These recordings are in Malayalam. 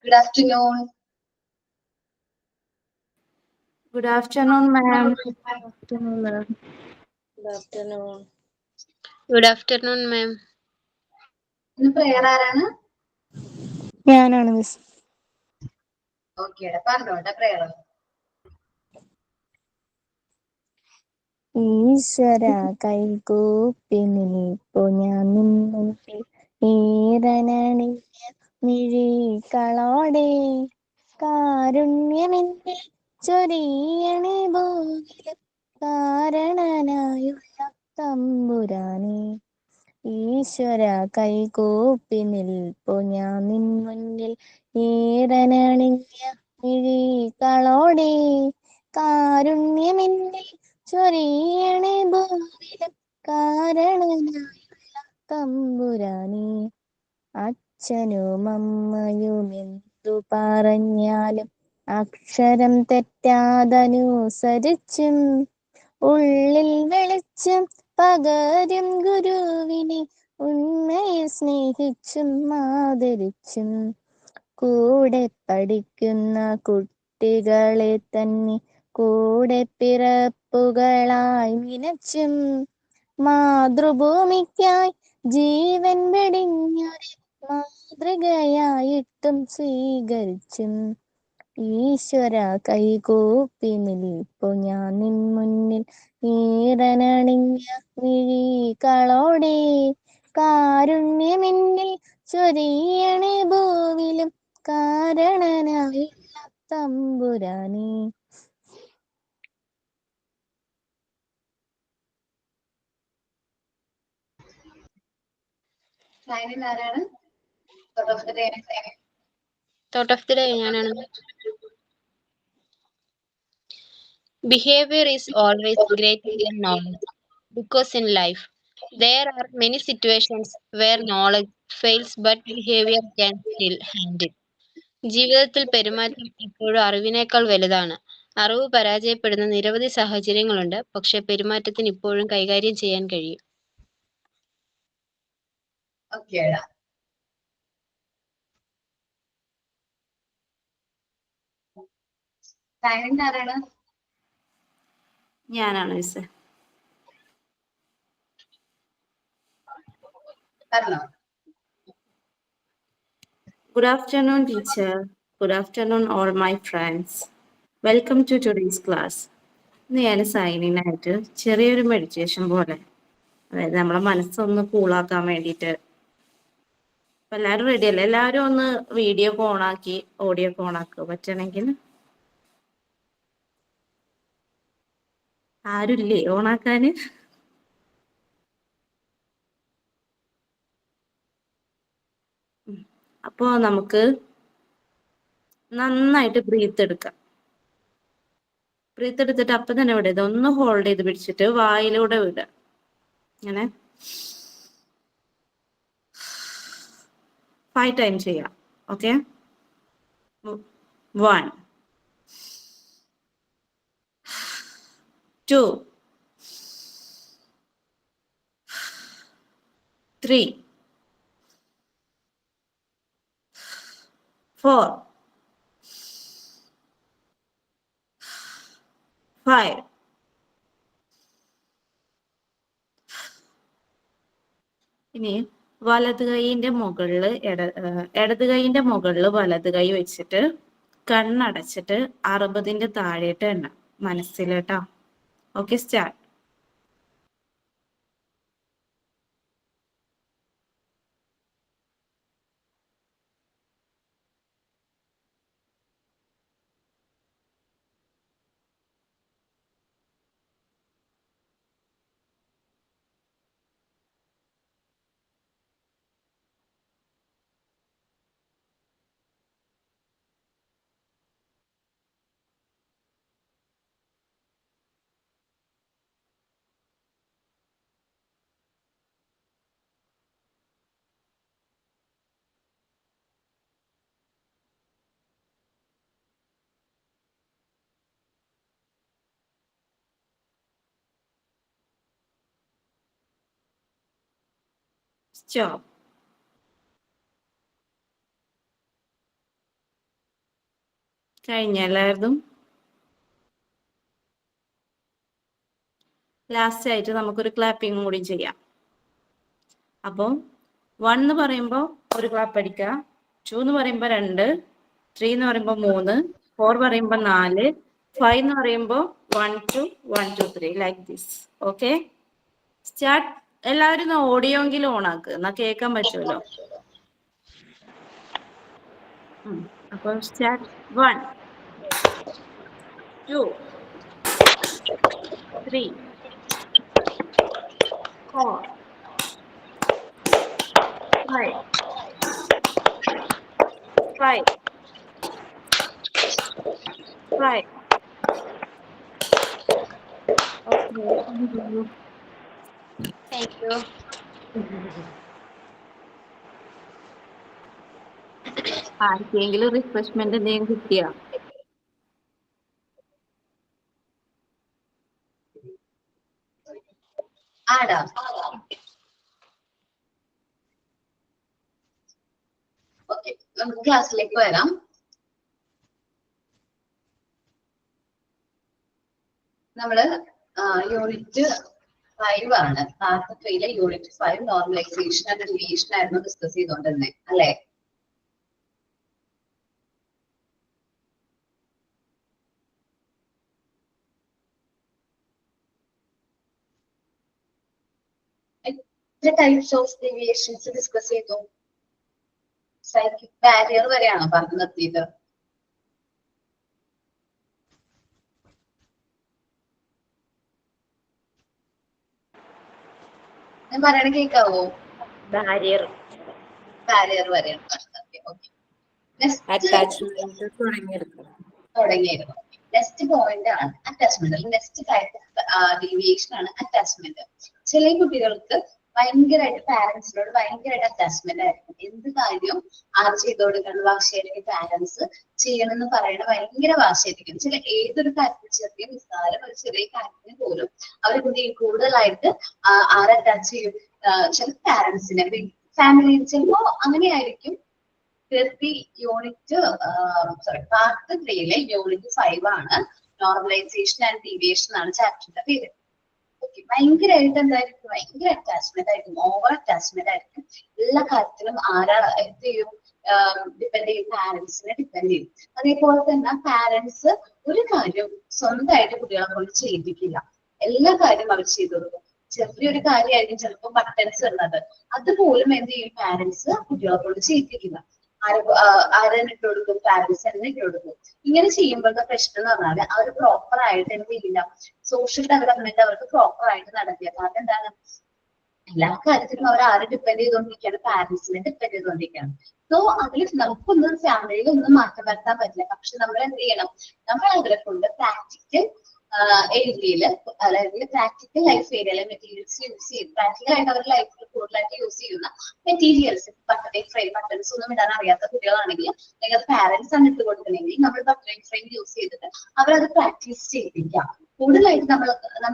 Good afternoon. Good afternoon, ma'am. Good afternoon. Good afternoon, ma'am. ഇന്ന് prayer ആരാണ്? ഞാനാണ് മിസ്. ഓക്കെ പറഞ്ഞോട്ടെ prayer. ഈശ്വര കൈകൂപ്പി നിൽപ്പു ഞാൻ നിന്നുണ്ടിൽ ഈറനണിഞ്ഞ മിഴികളോടെ കാരുണ്യമെന്നെ ചൊരിയണേ ഭൂമിയിൽ കാരണനായുള്ള തമ്പുരാനെ. ഈശ്വര കൈകൂപ്പി നിൽപ്പു ഞാൻ നിൻ മുന്നിൽ ഈറനണിഞ്ഞ മിഴികളോടെ കാരുണ്യമെന്നിൽ ചൊരിയണേ ഭൂമിയിലും കാരണനായുള്ള തമ്പുരാനെ. അച്ഛനും അമ്മയും എന്തു പറഞ്ഞാലും അക്ഷരം തെറ്റാതനുസരിച്ചും ഉള്ളിൽ വെളിച്ചം പകരും ഗുരുവിനെ ഉണ്മയിൽ സ്നേഹിച്ചും ആദരിച്ചും കൂടെ പഠിക്കുന്ന കുട്ടികളെ തന്നെ കൂടെ പിറപ്പുകളായി നിനച്ചും മാതൃഭൂമിക്കായി ജീവൻ വെടിഞ്ഞൊരു മാതൃകയായിട്ടും സ്വീകരിച്ചും ഈശ്വര കൈകൂപ്പി നിൽപ്പു ഞാൻ നിൻ മുന്നിൽ ഈറനണിഞ്ഞ മിഴികളോടെ കാരുണ്യമെന്നിൽ ചൊരിയണേ ഭൂവിലും കാരണനായുള്ള തമ്പുരാനെ. Sign in ആരാണ്? Thought of the day. Thought of the day, ഞാനാണ്. Behavior is always greater than knowledge because in life there are many situations where knowledge fails but behavior can still handle. ജീവിതത്തിൽ പെരുമാറ്റം എപ്പോഴും അറിവിനേക്കാൾ വലുതാണ്. അറിവ് പരാജയപ്പെടുന്ന നിരവധി സാഹചര്യങ്ങളുണ്ട്, പക്ഷെ പെരുമാറ്റത്തിന് ഇപ്പോഴും കൈകാര്യം ചെയ്യാൻ കഴിയും. Okay. Sign in ആരാണ്? ഞാനാണ് മിസ്. പറഞ്ഞോ. Good afternoon, teacher. Good afternoon, all my friends. Welcome to today's class. ഇന്ന് ഞാൻ സൈനിനായിട്ട് ചെറിയൊരു മെഡിറ്റേഷൻ പോലെ, അതായത് നമ്മളെ മനസ്സൊന്ന് കൂളാക്കാൻ വേണ്ടിയിട്ട്. അപ്പം എല്ലാവരും റെഡി അല്ലേ? എല്ലാവരും ഒന്ന് വീഡിയോ ഒക്കെ ഓണാക്കി ഓഡിയോ ഒക്കെ ഓണാക്കുക പറ്റണമെങ്കിൽ. ആരുമില്ലേ ഓണാക്കാൻ? അപ്പോൾ നമുക്ക് നന്നായിട്ട് ബ്രീത്ത് എടുക്കാം. ബ്രീത്ത് എടുത്തിട്ട് അപ്പം തന്നെ വിടരുത്, ഒന്ന് ഹോൾഡ് ചെയ്ത് പിടിച്ചിട്ട് വായിലൂടെ വിടുക. ഇങ്ങനെ 5 ടൈം ചെയ്യാം. ഓക്കെ, 1 2 3 4 5. ഇനി വലത് കൈയിന്റെ മുകളിൽ ഇടത് കൈയിന്റെ മുകളിൽ വലത് കൈ വെച്ചിട്ട് കണ്ണടച്ചിട്ട് 60ന്റെ താഴേട്ട് എണ്ണ മനസ്സിലേട്ടാ. Okay, start. സ്റ്റോപ്പ്. കഴിഞ്ഞ എല്ലാവരും ലാസ്റ്റ് ആയിട്ട് നമുക്കൊരു ക്ലാപ്പിംഗ് കൂടി ചെയ്യാം. അപ്പോൾ 1 എന്ന് പറയുമ്പോൾ ഒരു ക്ലാപ്പ് അടിക്കുക, 2 എന്ന് പറയുമ്പോൾ 2, 3 എന്ന് പറയുമ്പോൾ 3, 4 പറയുമ്പോൾ 4, 5 എന്ന് പറയുമ്പോൾ 1 2 1 2 3 ലൈക്ക് ദിസ്. Okay, start. എല്ലാവരും ഓഡിയോ എങ്കിലും ഓൺ ആക്കുക, എന്നാ കേൾക്കാൻ പറ്റുമല്ലോ. അപ്പോൾ സ്റ്റാർട്ട്. 1 2 3 4 5 5 5. Okay. Thank you. ആർക്കെങ്കിലും റിഫ്രഷ്മെന്റ് എന്തെങ്കിലും കിട്ടിയാ? ആടാ. ഓക്കെ, നമുക്ക് ക്ലാസ്സിലേക്ക് വരാം. നമ്മള് യൂണിറ്റ് 5 ആണ്, part 3 unit 5 normalisation and deviation ആയിരുന്നു ഡിസ്കസ് ചെയ്തുകൊണ്ടിരുന്നത് അല്ലേ? എത്ര ടൈപ്സ് ഓഫ് ഡീവിയേഷൻസ് ഡിസ്കസ് ചെയ്തു? സൈക്ലിക് ബാരിയർ വരെയാണോ പറഞ്ഞു നിർത്തിയത്? ഞാൻ പറയണ കേൾക്കാവോ? ബാരിയർ വരെയാണ് തുടങ്ങിയിരുന്നു. നെക്സ്റ്റ് പോയിന്റ് ആണ് അറ്റാച്ച്മെന്റ്. നെക്സ്റ്റ് ടൈപ്പ് ഡീവിയേഷൻ ആണ് അറ്റാച്ച്മെന്റ്. ചില കുട്ടികൾക്ക് ഭയങ്കരമായിട്ട് പാരന്റ്സിനോട് ഭയങ്കരമായിട്ട് അറ്റാച്ച്മെന്റ് ആയിരിക്കും. എന്ത് കാര്യവും ആര് ചെയ്തു കൊടുക്കണം വാശിയായിരിക്കും. പാരന്റ്സ് ചെയ്യണമെന്ന് പറയണ ഭയങ്കര വാശിയായിരിക്കും. ചില ഏതൊരു കാര്യത്തിൽ ചെറിയ നിസ്സാരം ഒരു ചെറിയ കാര്യത്തിന് പോലും അവർ കൂടുതലായിട്ട് ആര് അറ്റാച്ച് ചെയ്യും? ചില പാരന്റ്സിനെ ഫാമിലി ചിലപ്പോ അങ്ങനെയായിരിക്കും. യൂണിറ്റ് പാർട്ട് 3 യൂണിറ്റ് 5 ആണ് നോർമലൈസേഷൻ ആൻഡ് ഡീവിയേഷൻ ആണ് ചാപ്റ്ററിന്റെ പേര്. ഓക്കെ, ഭയങ്കരമായിട്ട് എന്തായിരിക്കും? ഭയങ്കര അറ്റാച്ച്മെന്റ് ആയിരിക്കും, ഓവർ അറ്റാച്ച്മെന്റ് ആയിരിക്കും. എല്ലാ കാര്യത്തിലും ആരാ എന്ത് ചെയ്യും? ഡിപ്പെൻഡ് ചെയ്യും, പാരന്റ്സിനെ ഡിപ്പെൻഡ് ചെയ്യും. അതേപോലെ തന്നെ പാരന്റ്സ് ഒരു കാര്യം സ്വന്തമായിട്ട് കുട്ടികളെ കൊണ്ട് ചെയ്യിപ്പിക്കില്ല. എല്ലാ കാര്യവും അവർ ചെയ്തു കൊടുക്കും. ചെറിയൊരു കാര്യമായിരിക്കും ചിലപ്പോൾ ബട്ടൺസ് ഉള്ളത്, അതുപോലും എന്ത് ചെയ്യും? പാരന്റ്സ് കുട്ടികളെ കൊണ്ട് ചെയ്യിപ്പിക്കില്ല. ആരെന്നെ ഇട്ട് കൊടുക്കും? പാരന്റ്സ് തന്നെ ഇട്ട് കൊടുക്കും. ഇങ്ങനെ ചെയ്യുമ്പോഴത്തെ പ്രശ്നം എന്ന് പറഞ്ഞാൽ അവർ പ്രോപ്പർ ആയിട്ട് എന്ത് ചെയ്യില്ല, സോഷ്യൽ ഡെവലപ്മെന്റ് അവർക്ക് പ്രോപ്പർ ആയിട്ട് നടക്കില്ല. കാരണം എന്താണ്? എല്ലാ കാര്യത്തിലും അവർ ആരെ ഡിപ്പെൻഡ് ചെയ്തുകൊണ്ടിരിക്കുകയാണ്? പാരന്റ്സിനെ ഡിപ്പെൻഡ് ചെയ്തുകൊണ്ടിരിക്കുകയാണ്. സോ അതിൽ നമുക്കൊന്നും ഫാമിലിയിൽ ഒന്നും മാറ്റം വരുത്താൻ പറ്റില്ല. പക്ഷെ നമ്മൾ എന്ത് ചെയ്യണം? നമ്മൾ അവരെ കൊണ്ട് പ്രാക്ടിക്കൽ ഏരിയയിൽ, അതായത് പ്രാക്ടിക്കൽ ലൈഫ് ഏരിയയിലെ മെറ്റീരിയൽസ് യൂസ് ചെയ്ത് പ്രാക്ടിക്കൽ ആയിട്ട് അവരുടെ ലൈഫിൽ കൂടുതലായിട്ട് യൂസ് ചെയ്യുന്ന മെറ്റീരിയൽസ്, ബട്ടറിംഗ് ഫ്രെയിം, ബട്ടൺസ് ഒന്നും ഇടാൻ അറിയാത്ത കുട്ടികളാണെങ്കിൽ അല്ലെങ്കിൽ പാരന്റ്സ് ആണ് ഇട്ട് കൊടുക്കണമെങ്കിൽ നമ്മൾ ബട്ടറിംഗ് ഫ്രെയിം യൂസ് ചെയ്തിട്ട് അവരത് പ്രാക്ടീസ് ചെയ്യിപ്പിക്കാം. കൂടുതലായിട്ട് നമ്മൾ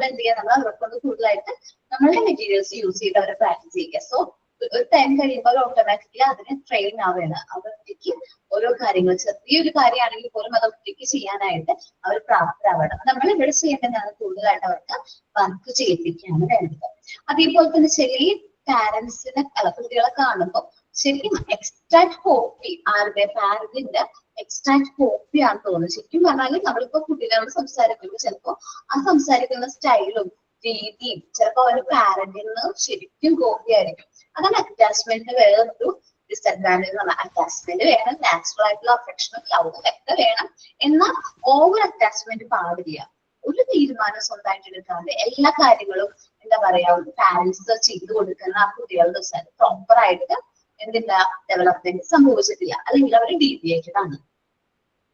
എന്ത് ചെയ്യുക? നമ്മൾ അവരെ കൊണ്ട് കൂടുതലായിട്ട് നമ്മളുടെ മെറ്റീരിയൽസ് യൂസ് ചെയ്ത് അവരെ പ്രാക്ടീസ് ചെയ്യുക. സോ ഒരു ടൈം കഴിയുമ്പോൾ ഓട്ടോമാറ്റിക്കലി അതിന് ട്രെയിൻ ആവുകയാണ്. അവർക്ക് ഓരോ കാര്യങ്ങൾ, ചെറിയൊരു കാര്യമാണെങ്കിൽ പോലും അത് ഒറ്റയ്ക്ക് ചെയ്യാനായിട്ട് അവർ പ്രാപ്തരാവണം. നമ്മൾ ഇവിടെ ചെയ്യേണ്ടതാണ് കൂടുതലായിട്ട് അവർക്ക് വർക്ക് ചെയ്യിപ്പിക്കുകയാണ് വേണ്ടത്. അതേപോലെ തന്നെ ചെറിയ പാരന്റ്സിനെ കുട്ടികളെ കാണുമ്പോൾ ശരിക്കും എക്സ്ട്രാക്ട് കോപ്പി ആരുടെ പാരന്റിന്റെ എക്സ്ട്രാക്ട് കോപ്പി ആണെന്ന് തോന്നുന്നു. ശരിക്കും പറഞ്ഞാൽ നമ്മളിപ്പോ കുട്ടികളോട് സംസാരിക്കുമ്പോൾ ചിലപ്പോൾ ആ സംസാരിക്കുന്ന സ്റ്റൈലും രീതിയും ചിലപ്പോൾ അവരുടെ പാരന്റിൽ നിന്ന് ശരിക്കും കോപ്പി ആയിരിക്കും. അതാണ് അറ്റാച്ച്മെന്റ് വേറൊരു ഡിസഡ്വാൻറ്റേജ് എന്ന് പറഞ്ഞാൽ. അറ്റാച്ച്മെന്റ് വേണം, നാച്ചുറൽ ആയിട്ടുള്ള അഫെക്ഷനും ലവും ഒക്കെ വേണം, എന്നാൽ ഓവർ അറ്റാച്ച്മെന്റ് പാടില്ല. ഒരു തീരുമാനം സ്വന്തമായിട്ട് എടുക്കാതെ എല്ലാ കാര്യങ്ങളും എന്താ പറയാ പാരന്റ്സ് ചെയ്തു കൊടുക്കുന്ന ആ കുട്ടികളുടെ പ്രോപ്പർ ആയിട്ട് എന്തില്ല ഡെവലപ്മെന്റ് സംഭവിച്ചിട്ടില്ല, അല്ലെങ്കിൽ അവർ ഡീവിയേറ്റഡ് ആണ്.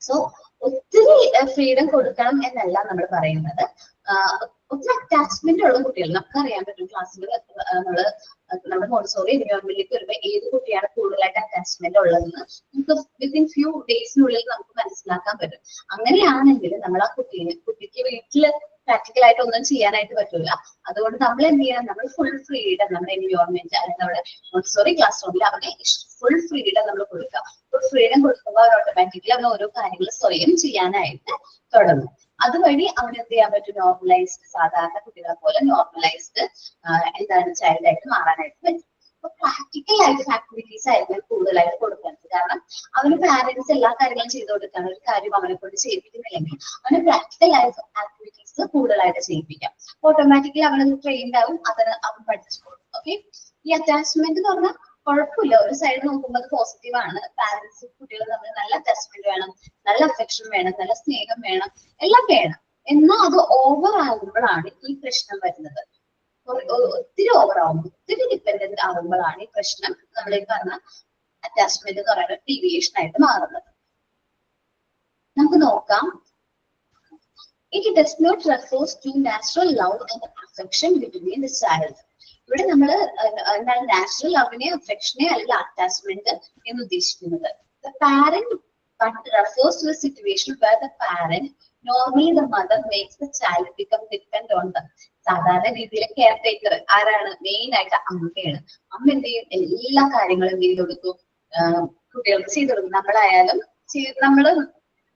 സോ ഒത്തിരി ഫ്രീഡം കൊടുക്കണം എന്നല്ല നമ്മൾ പറയുന്നത്. ഒത്തിരി അറ്റാച്ച്മെന്റ് ഉള്ള കുട്ടികൾ നമുക്ക് അറിയാൻ പറ്റും. ക്ലാസ്സിൽ നമ്മുടെ മോണ്ടിസോറി എൻവയോൺമെന്റിലേക്ക് വരുമ്പോൾ ഏത് കുട്ടിയാണ് കൂടുതലായിട്ട് അറ്റാച്ച്മെന്റ് ഉള്ളതെന്ന് നമുക്ക് വിത്തിൻ ഫ്യൂ ഡേയ്സിനുള്ളിൽ നമുക്ക് മനസ്സിലാക്കാൻ പറ്റും. അങ്ങനെയാണെങ്കിൽ നമ്മൾ ആ കുട്ടിക്ക് വീട്ടില് പ്രാക്ടിക്കൽ ആയിട്ട് ഒന്നും ചെയ്യാനായിട്ട് പറ്റില്ല. അതുകൊണ്ട് നമ്മൾ എന്ത് ചെയ്യണം, നമ്മൾ ഫുൾ ഫ്രീഡം നമ്മുടെ എൻവയോൺമെന്റ് അല്ലെങ്കിൽ നമ്മുടെ മോണ്ടിസോറി ക്ലാസ് റൂമിൽ അവനെ ഫുൾ ഫ്രീഡം നമ്മൾ കൊടുക്കുക. ഫുൾ ഫ്രീഡം കൊടുക്കുമ്പോൾ അവർ ഓട്ടോമാറ്റിക്കലി അവൻ ഓരോ കാര്യങ്ങൾ സ്വയം ചെയ്യാനായിട്ട് തുടങ്ങും. അതുവഴി അവന് എന്ത് ചെയ്യാൻ പറ്റും, നോർമലൈസ്ഡ് സാധാരണ കുട്ടികളെ പോലെ നോർമലൈസ്ഡ് എന്താണ് ചൈൽഡ് ആയിട്ട് മാറാനായിട്ട് പറ്റും. അപ്പൊ പ്രാക്ടിക്കൽ ലൈഫ് ആക്ടിവിറ്റീസ് ആയിരിക്കും കൂടുതലായിട്ട് കൊടുക്കുന്നത്. കാരണം അവന് പാരന്റ്സ് എല്ലാ കാര്യങ്ങളും ചെയ്തു കൊടുക്കാൻ ഒരു കാര്യം അവനെ കൊണ്ട് ചെയ്യിപ്പിക്കുന്നില്ലെങ്കിൽ അവന് പ്രാക്ടിക്കൽ ലൈഫ് ആക്ടിവിറ്റീസ് കൂടുതലായിട്ട് ചെയ്യിപ്പിക്കാം. ഓട്ടോമാറ്റിക്കലി അവനത് ട്രെയിൻഡ് ആവും, അവൻ പഠിച്ചോളും. ഓക്കെ, ഈ അറ്റാച്ച്മെന്റ് എന്ന് പറഞ്ഞാൽ കുഴപ്പമില്ല, ഒരു സൈഡ് നോക്കുമ്പോൾ അത് പോസിറ്റീവ് ആണ്. പാരന്റ്സ് കുട്ടികൾ തമ്മിൽ നല്ല അറ്റാച്ച്മെന്റ് വേണം, നല്ല അഫെക്ഷൻ വേണം, നല്ല സ്നേഹം വേണം, എല്ലാം വേണം. എന്നാൽ അത് ഓവർ ആകുമ്പോഴാണ് ഈ പ്രശ്നം വരുന്നത്. ഒത്തിരി ഓവർ ആവുമ്പോൾ, ഒത്തിരി ഡിപ്പെൻഡന്റ് ആകുമ്പോഴാണ് ഈ പ്രശ്നം നമ്മൾ ഈ പറഞ്ഞ അറ്റാച്ച്മെന്റ് എന്ന് പറയുന്ന ഡീവിയേഷൻ ആയിട്ട് മാറുന്നത്. നമുക്ക് നോക്കാം. It does not refers to natural love and affection between the child. ഇവിടെ നമ്മൾ എന്താണ് നാച്ചുറൽ ലവിനെ അഫെക്ഷനെ അല്ലെങ്കിൽ അറ്റാച്ച്മെന്റ് എന്ന് ഉദ്ദേശിക്കുന്നത്. The parent but refers to a situation where the parent, normally the mother, makes the child become dependent on them. സാധാരണ രീതിയിൽ കെയർ ടേക്കർ ആരാണ്? മെയിൻ ആയിട്ട് അമ്മയാണ്. അമ്മ എന്ത് ചെയ്യും? എല്ലാ കാര്യങ്ങളും എന്ത് ചെയ്ത് കൊടുക്കും? കുട്ടികൾക്ക് ചെയ്തു കൊടുക്കും. നമ്മളായാലും നമ്മള്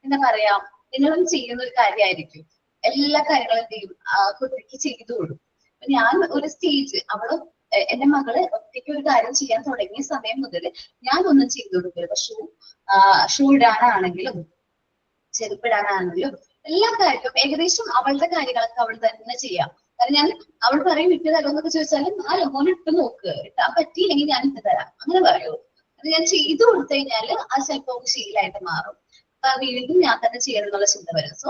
എന്താ പറയാ, നിങ്ങളും ചെയ്യുന്ന ഒരു കാര്യമായിരിക്കും. എല്ലാ കാര്യങ്ങളും എന്ത് ചെയ്യും? കുട്ടിക്ക് ചെയ്തു കൊടുക്കും. ഞാൻ ഒരു സ്റ്റേജ് അവള് എന്റെ മകള് ഒറ്റയ്ക്ക് ഒരു കാര്യം ചെയ്യാൻ തുടങ്ങിയ സമയം മുതൽ ഞാൻ ഒന്നും ചെയ്തു കൊടുക്കരുത്. ഷൂ ഇടാനാണെങ്കിലും ചെരുപ്പിടാനാണെങ്കിലും എല്ലാ കാര്യവും ഏകദേശം അവളുടെ കാര്യങ്ങളൊക്കെ അവൾ തന്നെ ചെയ്യാം. കാരണം ഞാൻ അവൾ പറയും ഇട്ട് തരുമെന്നൊക്കെ ചോദിച്ചാലും ആ ലോൺ ഇട്ട് നോക്ക്, ഇട്ടാൻ പറ്റിയില്ലെങ്കിൽ ഞാൻ ഇട്ട് തരാം അങ്ങനെ പറയൂ. അത് ഞാൻ ചെയ്തു കൊടുത്തു കഴിഞ്ഞാല് അത് ചിലപ്പോൾ ശീലമായിട്ട് മാറും. വീണ്ടും ഞാൻ തന്നെ ചെയ്യണം എന്നുള്ള ചിന്ത വരും. സോ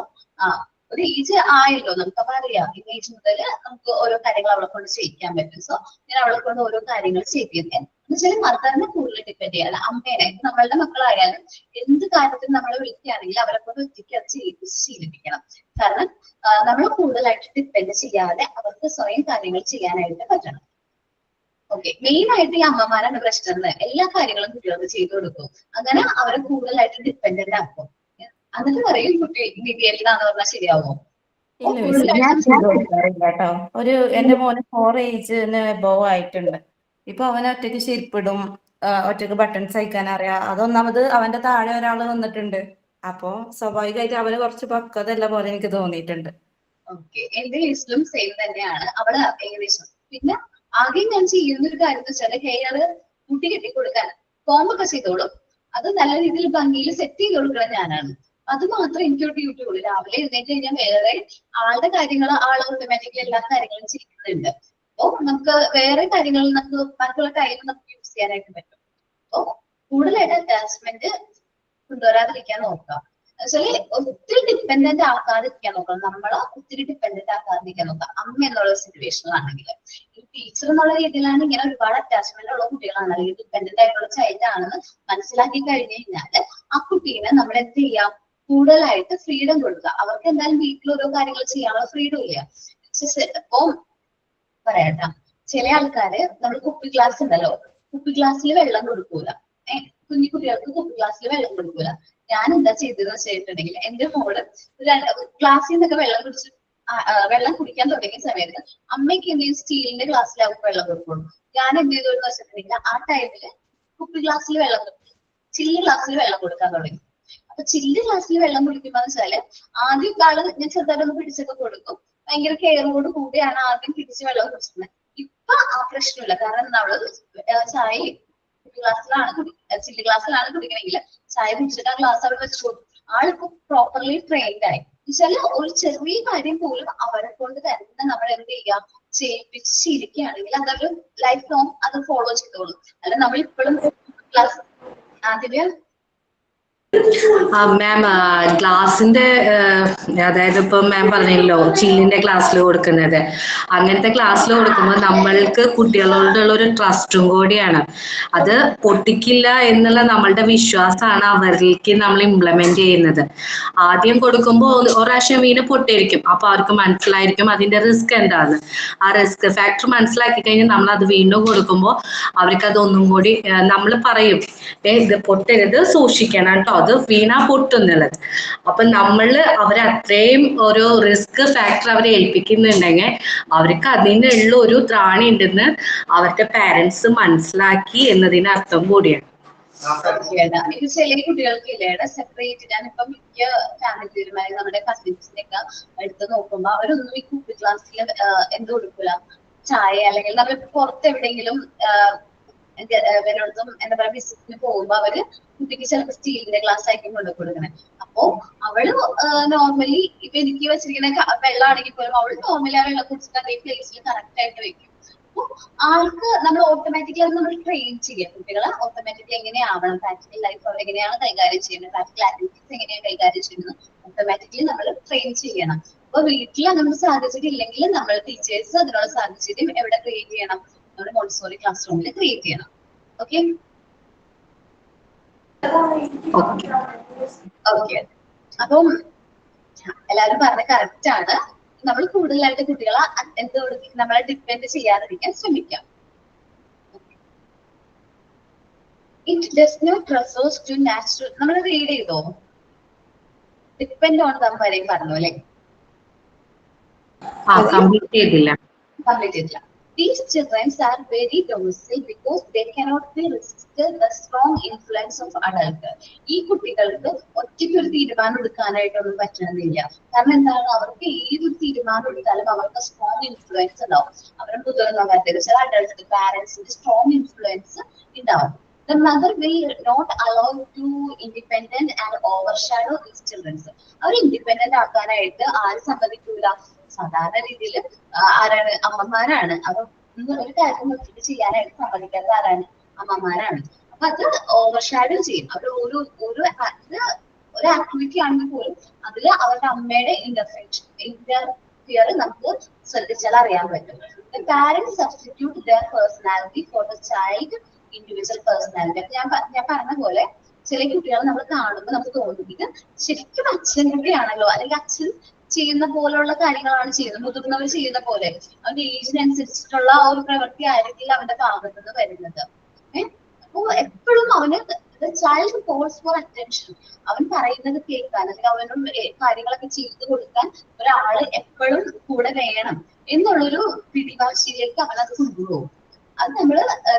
ഒരു ഏജ് ആയല്ലോ, നമുക്കപ്പോ അറിയാം ഈ ഏജ് മുതൽ നമുക്ക് ഓരോ കാര്യങ്ങൾ അവളെ കൊണ്ട് ചെയ്യിക്കാൻ പറ്റും. സോ ഞാൻ അവളെ കൊണ്ട് ഓരോ കാര്യങ്ങൾ ചെയ്യിപ്പിക്കാൻ എന്നുവെച്ചാൽ മദറിനെ കൂടുതൽ ഡിപ്പെൻഡ് ചെയ്യാൻ അമ്മേനെ. നമ്മളുടെ മക്കളായാലും എന്ത് കാര്യത്തിൽ നമ്മളെ വിളിക്കുകയാണെങ്കിൽ അവരെ കൊണ്ട് ഒറ്റയ്ക്ക് അത് ചെയ്യിപ്പിച്ച് ശീലിപ്പിക്കണം. കാരണം നമ്മൾ കൂടുതലായിട്ട് ഡിപ്പെൻഡ് ചെയ്യാതെ അവർക്ക് സ്വയം കാര്യങ്ങൾ ചെയ്യാനായിട്ട് പറ്റണം. ഓക്കെ, മെയിൻ ആയിട്ട് ഈ അമ്മമാരാണ് പ്രശ്നം. എല്ലാ കാര്യങ്ങളും കുട്ടികൾക്ക് ചെയ്തു കൊടുക്കും, അങ്ങനെ അവരെ കൂടുതലായിട്ട് ഡിപ്പെൻഡന്റ് ആക്കും. എന്നിട്ട് പറയും കുട്ടി വിദ്യാർത്ഥിയാന്ന് പറഞ്ഞാൽ ശരിയാവുമോ? ഞാൻ കേട്ടോ, എന്റെ മോന് 4 ഏജിന് എബോവ് ആയിട്ടുണ്ട്. ഇപ്പൊ അവൻ ഒറ്റയ്ക്ക് ചെരുപ്പിടും, ഒറ്റയ്ക്ക് ബട്ടൺസ് അയക്കാൻ അറിയാം. അതൊന്നാമത് അവന്റെ താഴെ ഒരാൾ വന്നിട്ടുണ്ട്. അപ്പൊ സ്വാഭാവികമായിട്ട് അവന് കുറച്ച് പക്വതല്ല പോലെ എനിക്ക് തോന്നിയിട്ടുണ്ട്. ഓക്കെ, എന്റെ കേസിലും സെയിം തന്നെയാണ്. അവള് ഏകദേശം പിന്നെ ആദ്യം ഞാൻ ചെയ്യുന്ന ഒരു കാര്യം എന്ന് വെച്ചാൽ ഹെയർ മുട്ടി കെട്ടിക്കൊടുക്കാൻ കോമ്പൊക്കെ ചെയ്തോളും. അത് നല്ല രീതിയിൽ ഭംഗിയിൽ സെറ്റ് ചെയ്ത് കൊടുക്കണം ഞാനാണ്. അത് മാത്രം എനിക്ക് ഡ്യൂട്ടി ഉള്ളൂ. രാവിലെ എഴുന്നേറ്റ് കഴിഞ്ഞാൽ വേറെ ആളുടെ കാര്യങ്ങൾ ആൾ ഓട്ടോമാറ്റിക്കലി എല്ലാ കാര്യങ്ങളും ചെയ്യുന്നുണ്ട്. അപ്പൊ നമുക്ക് വേറെ കാര്യങ്ങൾ നമുക്ക് ബാക്കിയുള്ള ടൈം നമുക്ക് യൂസ് ചെയ്യാനായിട്ട് പറ്റും. അപ്പൊ കൂടുതലായിട്ട് അറ്റാച്ച്മെന്റ് കൊണ്ടുവരാതിരിക്കാൻ നോക്കാം. എന്നുവെച്ചാല് ഒത്തിരി ഡിപ്പെൻഡന്റ് ആക്കാതിരിക്കാൻ നോക്കണം. നമ്മളെ ഒത്തിരി ഡിപ്പെൻഡന്റ് ആക്കാതിരിക്കാൻ നോക്കാം. അമ്മ എന്നുള്ള സിറ്റുവേഷനിലാണെങ്കിൽ ഈ ടീച്ചർ എന്നുള്ള രീതിയിലാണ് ഇങ്ങനെ ഒരുപാട് അറ്റാച്ച്മെന്റ് ഉള്ള കുട്ടികളാണ് അല്ലെങ്കിൽ ഡിപ്പെൻഡന്റ് ആയിട്ടുള്ള ചൈൽഡ് ആണെന്ന് മനസ്സിലാക്കി കഴിഞ്ഞു കഴിഞ്ഞാല് ആ കുട്ടീനെ നമ്മൾ എന്ത് ചെയ്യാം? കൂടുതലായിട്ട് ഫ്രീഡം കൊടുക്കുക. അവർക്ക് എന്തായാലും വീട്ടിൽ ഓരോ കാര്യങ്ങൾ ചെയ്യാനുള്ള ഫ്രീഡം ഇല്ല. ഇപ്പൊ പറയാട്ടാ, ചില ആൾക്കാര് നമ്മൾ കുപ്പി ഗ്ലാസ് ഉണ്ടല്ലോ, കുപ്പി ഗ്ലാസ്സിൽ വെള്ളം കൊടുക്കൂല. കുഞ്ഞു കുട്ടികൾക്ക് കുപ്പി ഗ്ലാസ്സിൽ വെള്ളം കൊടുക്കൂല. ഞാൻ എന്താ ചെയ്തതെന്ന് വെച്ചിട്ടുണ്ടെങ്കിൽ എന്റെ മോള് ഗ്ലാസ്സിൽ നിന്നൊക്കെ വെള്ളം കുടിക്കാൻ തുടങ്ങിയ സമയത്ത് അമ്മയ്ക്ക് എന്ത് ചെയ്യും? സ്റ്റീലിന്റെ ഗ്ലാസ്സിലാവും വെള്ളം കൊടുക്കുള്ളൂ. ഞാൻ എന്ത് ചെയ്തു എന്ന് വെച്ചിട്ടുണ്ടെങ്കിൽ ആ ടൈമില് കുപ്പി ഗ്ലാസ്സിൽ വെള്ളം കൊടുക്കും, ചില്ല് ഗ്ലാസ്സിൽ വെള്ളം കൊടുക്കാൻ തുടങ്ങി. അപ്പൊ ചില്ല് ഗ്ലാസ്സിൽ വെള്ളം കുടിക്കുമ്പോ വെച്ചാല് ആദ്യം കാള് ഞാൻ ചെറുതായിട്ടൊന്ന് പിടിച്ചൊക്കെ കൊടുക്കും. ഭയങ്കര കെയറോട് കൂടിയാണ് ആദ്യം പിടിച്ച് വെള്ളം കുടിച്ചിരുന്നത്. ഇപ്പൊ ആ പ്രശ്നമില്ല. കാരണം നമ്മള് ചായ ഗ്ലാസ്സിലാണ് ചില്ല് ഗ്ലാസ്സിലാണ് കുടിക്കണമെങ്കിൽ ചായ കുടിച്ചിട്ട് ആ ഗ്ലാസ് അവിടെ വെച്ചു കൊടുക്കും. ആളിപ്പോ പ്രോപ്പർലി ട്രെയിൻഡ് ആയി. എന്നുവെച്ചാല് ഒരു ചെറിയ കാര്യം പോലും അവരെ കൊണ്ട് തന്നെ നമ്മൾ എന്ത് ചെയ്യാം? ചെയ്യിപ്പിച്ച് ശീലിക്കുകയാണെങ്കിൽ അതൊരു ലൈഫ് ലോങ് അത് ഫോളോ ചെയ്തോളും. അല്ല നമ്മൾ ഇപ്പോഴും ക്ലാസ് ആദ്യമേ മാം ക്ലാസ്സിന്റെ അതായത് ഇപ്പൊ മാം പറഞ്ഞല്ലോ ചില്ലിന്റെ ക്ലാസ്സിൽ കൊടുക്കുന്നത്, അങ്ങനത്തെ ക്ലാസ്സിൽ കൊടുക്കുമ്പോൾ നമ്മൾക്ക് കുട്ടികളോടുള്ള ഒരു ട്രസ്റ്റും കൂടിയാണ്. അത് പൊട്ടിക്കില്ല എന്നുള്ള നമ്മളുടെ വിശ്വാസമാണ് അവരിലേക്ക് നമ്മൾ ഇംപ്ലിമെന്റ് ചെയ്യുന്നത്. ആദ്യം കൊടുക്കുമ്പോൾ ഒരു പ്രാവശ്യം വീണ് പൊട്ടിയിരിക്കും. അപ്പൊ അവർക്ക് മനസ്സിലായിരിക്കും അതിന്റെ റിസ്ക് എന്താണ്. ആ റിസ്ക് ഫാക്ടർ മനസ്സിലാക്കി കഴിഞ്ഞാൽ നമ്മൾ അത് വീണ്ടും കൊടുക്കുമ്പോൾ അവർക്ക് അതൊന്നും കൂടി നമ്മൾ പറയും, ഇത് പൊട്ടരുത്, സൂക്ഷിക്കണം കേട്ടോ, അത് വീണാ പൊട്ടും എന്നുള്ളത്. അപ്പൊ നമ്മള് അവരെ അത്രയും ഒരു റിസ്ക് ഫാക്ടർ അവരെ ഏൽപ്പിക്കുന്നുണ്ടെങ്കിൽ അവർക്ക് അതിനുള്ള ഒരു ത്രാണി ഉണ്ടെന്ന് അവരുടെ പാരന്റ്സ് മനസ്സിലാക്കി എന്നതിന് അർത്ഥം കൂടിയാണ്. ഇത് ചില കുട്ടികൾക്ക് ഇല്ലേടെ സെപ്പറേറ്റ്. ഞാനിപ്പോ മിക്ക ഫാമിലിമാരെ നമ്മുടെ കസിൻസിനെ ഒക്കെ എടുത്ത് നോക്കുമ്പോ അവരൊന്നും ഈ കുട്ടി ക്ലാസ്സിൽ എന്ത് കൊടുക്കില്ല, ചായ അല്ലെങ്കിൽ നമ്മൾ പുറത്ത് എവിടെയെങ്കിലും വല്ലയിടത്തും എന്താ പറയാ വിസിറ്റിന് പോകുമ്പോ അവര് കുട്ടിക്ക് ചിലപ്പോൾ സ്റ്റീലിന്റെ ഗ്ലാസ് ആയിരിക്കും കൊണ്ടു കൊടുക്കണേ. അപ്പോ അവള് നോർമലി ഇപ്പൊ എനിക്ക് വെച്ചിരിക്കുന്ന വെള്ളമാണെങ്കിൽ പോലും അവള് നോർമലി ആ വെള്ളം കുടിച്ചിട്ട് അതേ പ്ലേസിൽ കറക്റ്റ് ആയിട്ട് വെക്കും. അപ്പൊ ആൾക്ക് നമ്മൾ ഓട്ടോമാറ്റിക്കലി അത് നമ്മൾ ട്രെയിൻ ചെയ്യാം. കുട്ടികളെ ഓട്ടോമാറ്റിക്കലി എങ്ങനെയാവണം, പ്രാക്ടിക്കൽ ലൈഫ് അവർ എങ്ങനെയാണ് കൈകാര്യം ചെയ്യുന്നത്, പ്രാക്ടിക്കൽ ആക്ടിവിറ്റീസ് എങ്ങനെയാണ് കൈകാര്യം ചെയ്യുന്നത്, ഓട്ടോമാറ്റിക്കലി നമ്മൾ ട്രെയിൻ ചെയ്യണം. അപ്പൊ വീട്ടിൽ അങ്ങനെ സാഹചര്യം ഇല്ലെങ്കിൽ നമ്മൾ ടീച്ചേഴ്സ് അതിനുള്ള സാഹചര്യം എവിടെ ക്രിയേറ്റ് ചെയ്യണം, നമ്മുടെ മോണ്ടിസോറി ക്ലാസ് റൂമിൽ ക്രിയേറ്റ് ചെയ്യണം. Okay okay. അപ്പം എല്ലാവരും പറഞ്ഞ കറക്റ്റ് ആണ്. നമ്മൾ കൂടുതലായിട്ട് കുട്ടികളെ എന്ത് നമ്മളെ ഡിപ്പെൻഡ് ചെയ്യാതിരിക്കാൻ ശ്രമിക്കാം. It does not refers to natural. നമ്മൾ റീഡ് ചെയ്തോ? ഡിപ്പെൻഡ് ഓൺ ദം വരെയും പറഞ്ഞു അല്ലെ? കംപ്ലീറ്റ് ചെയ്തില്ല. These children are very docile because they cannot be resisted the strong influence of adult. ഈ കുട്ടികൾക്ക് ഒറ്റയ്ക്ക് ഒരു തീരുമാനം എടുക്കാനായിട്ടൊന്നും പറ്റണമെന്നില്ല. കാരണം എന്താണ്, അവർക്ക് ഏതൊരു തീരുമാനം എടുത്താലും അവർക്ക് സ്ട്രോങ് ഇൻഫ്ലുവൻസ് ഉണ്ടാവും. അവരുടെ മുതിർന്നവരുടെ ചില അഡൾട്ട് പാരന്റ്സിന്റെ സ്ട്രോങ് ഇൻഫ്ലുവൻസ് ഉണ്ടാവും. The mother will not allow to independent and overshadow these children. അവർ ഇൻഡിപെൻഡന്റ് ആക്കാനായിട്ട് ആരും സമ്മതിക്കൂല. സാധാരണ രീതിയിൽ ആരാണ്? അമ്മമാരാണ്. അവർ ഒരു കാര്യം നോക്കിയിട്ട് ചെയ്യാനായിട്ട് സമ്മതിക്കാത്ത ആരാണ്? അമ്മമാരാണ്. അപ്പൊ അത് ഓവർഷാഡോ ചെയ്യും. അവർ ഒരു ആക്ടിവിറ്റി ആണെങ്കിൽ പോലും അതിൽ അവരുടെ അമ്മയുടെ ഇന്റർഫിയർ നമുക്ക് ശ്രദ്ധിച്ചാൽ അറിയാൻ പറ്റും. The parents substitute their personality for the child individual personality. ഞാൻ പറഞ്ഞ പോലെ ചില കുട്ടികളെ നമ്മൾ കാണുമ്പോൾ നമുക്ക് തോന്നും ഇത് ശരിക്കും അച്ഛൻ കൂടിയാണല്ലോ, അല്ലെങ്കിൽ അച്ഛൻ ചെയ്യുന്ന പോലുള്ള കാര്യങ്ങളാണ് ചെയ്യുന്നത്, മുതിർന്നവർ ചെയ്യുന്ന പോലെ. അവന്റെ ഏജിനനുസരിച്ചിട്ടുള്ള ഒരു പ്രവൃത്തി ആയിരിക്കില്ല അവന്റെ ഭാഗത്ത് നിന്ന് വരുന്നത്. അപ്പോ എപ്പോഴും അവന് ചൈൽഡ് കോൾസ് ഫോർ അറ്റൻഷൻ. അവൻ പറയുന്നത് കേൾക്കാൻ അല്ലെങ്കിൽ അവനോട് കാര്യങ്ങളൊക്കെ ചെയ്തു കൊടുക്കാൻ ഒരാള് എപ്പോഴും കൂടെ വേണം എന്നുള്ളൊരു പിടിവാശിയിലേക്ക് അവനത് കൊണ്ടുപോകും. അത്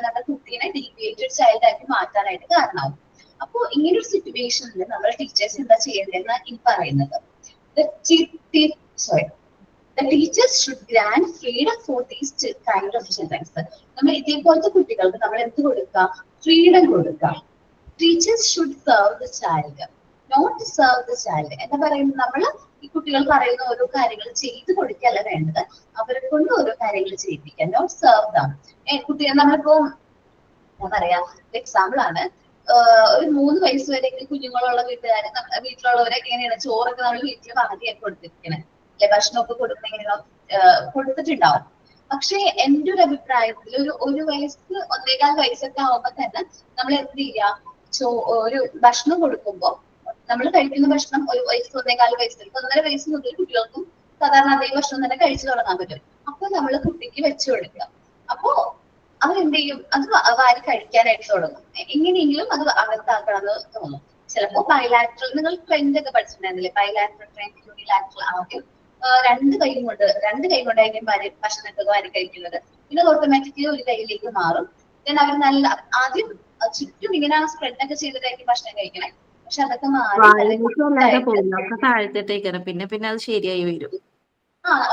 നമ്മുടെ കുട്ടീനെ ഡീവിയേറ്റഡ് ചൈൽഡ് ആക്കി മാറ്റാനായിട്ട് കാരണമാവും. അപ്പോ ഇങ്ങനൊരു സിറ്റുവേഷനിൽ നമ്മൾ ടീച്ചേഴ്സ് എന്താ ചെയ്യേണ്ടതെന്ന് ഈ പറയുന്നത്, the teachers should grant freedom for these kind of children. നമ്മൾ ഇതേപോലത്തെ കുട്ടികൾക്ക് നമ്മൾ എന്ത് കൊടുക്കാം? ഫ്രീഡം കൊടുക്കാം. Teachers should serve the child, not serve the child. എന്താ പറയുന്നത്, നമ്മൾ ഈ കുട്ടികൾ പറയുന്ന ഓരോ കാര്യങ്ങൾ ചെയ്തു കൊടുക്കല്ല വേണ്ടത്, അവരെ കൊണ്ട് ഓരോ കാര്യങ്ങൾ ചെയ്യിപ്പിക്കാം. Not serve dum. കുട്ടികൾ നമ്മളിപ്പോ എന്താ പറയാ, എക്സാമ്പിൾ ആണ്, ഒരു 3 വയസ്സ് വരെ കുഞ്ഞുങ്ങളുള്ള വീട്ടിലുള്ളവരൊക്കെ എങ്ങനെയാണ് ചോറൊക്കെ നമ്മൾ വീട്ടിൽ പകുതിയൊക്കെ കൊടുത്തിരിക്കണേ അല്ലെ, ഭക്ഷണമൊക്കെ കൊടുക്കുന്ന എങ്ങനെയാണോ കൊടുത്തിട്ടുണ്ടാവും. പക്ഷെ എന്റെ ഒരു അഭിപ്രായത്തിൽ ഒരു വയസ്സ് 1.25 വയസ്സൊക്കെ ആവുമ്പോ തന്നെ നമ്മൾ എന്ത് ചെയ്യാ, ഒരു ഭക്ഷണം കൊടുക്കുമ്പോ നമ്മൾ കഴിക്കുന്ന ഭക്ഷണം 1 വയസ്സ് 1.25 വയസ്സിൽ 1.5 വയസ്സ് മുതൽ കുട്ടികൾക്കും സാധാരണ അതേ ഭക്ഷണം തന്നെ കഴിച്ചു തുടങ്ങാൻ പറ്റും. അപ്പൊ നമ്മൾ കുട്ടിക്ക് വെച്ചു കൊടുക്കുക. അപ്പോ അവരെന്ത് ചെയ്യും, അത് വാരി കഴിക്കാനായിട്ട് തുടങ്ങും. എങ്ങനെയെങ്കിലും അത് അകത്താക്കണം എന്ന് തോന്നും. ചിലപ്പോ ബൈലാറ്ററൽ, നിങ്ങൾ ട്രെൻഡ് ഒക്കെ പഠിച്ചിട്ടുണ്ടായിരുന്നില്ലേ, ബൈലാറ്ററൽ ട്രെൻഡ്, യൂണിലാറ്ററൽ. ആദ്യം 2 കൈ കൊണ്ടായിരിക്കും ഭക്ഷണമൊക്കെ വാരി കഴിക്കുന്നത്. പിന്നെ ഓട്ടോമാറ്റിക്കലി ഒരു കൈയിലേക്ക് മാറും. ദെൻ അവർ ആദ്യം ചുറ്റും ഇങ്ങനെ സ്പ്രെഡ് ഒക്കെ ചെയ്തിട്ടായിരിക്കും ഭക്ഷണം കഴിക്കണേ. പക്ഷെ അതൊക്കെ മാറി പിന്നെ അത് ശരിയായി വരും.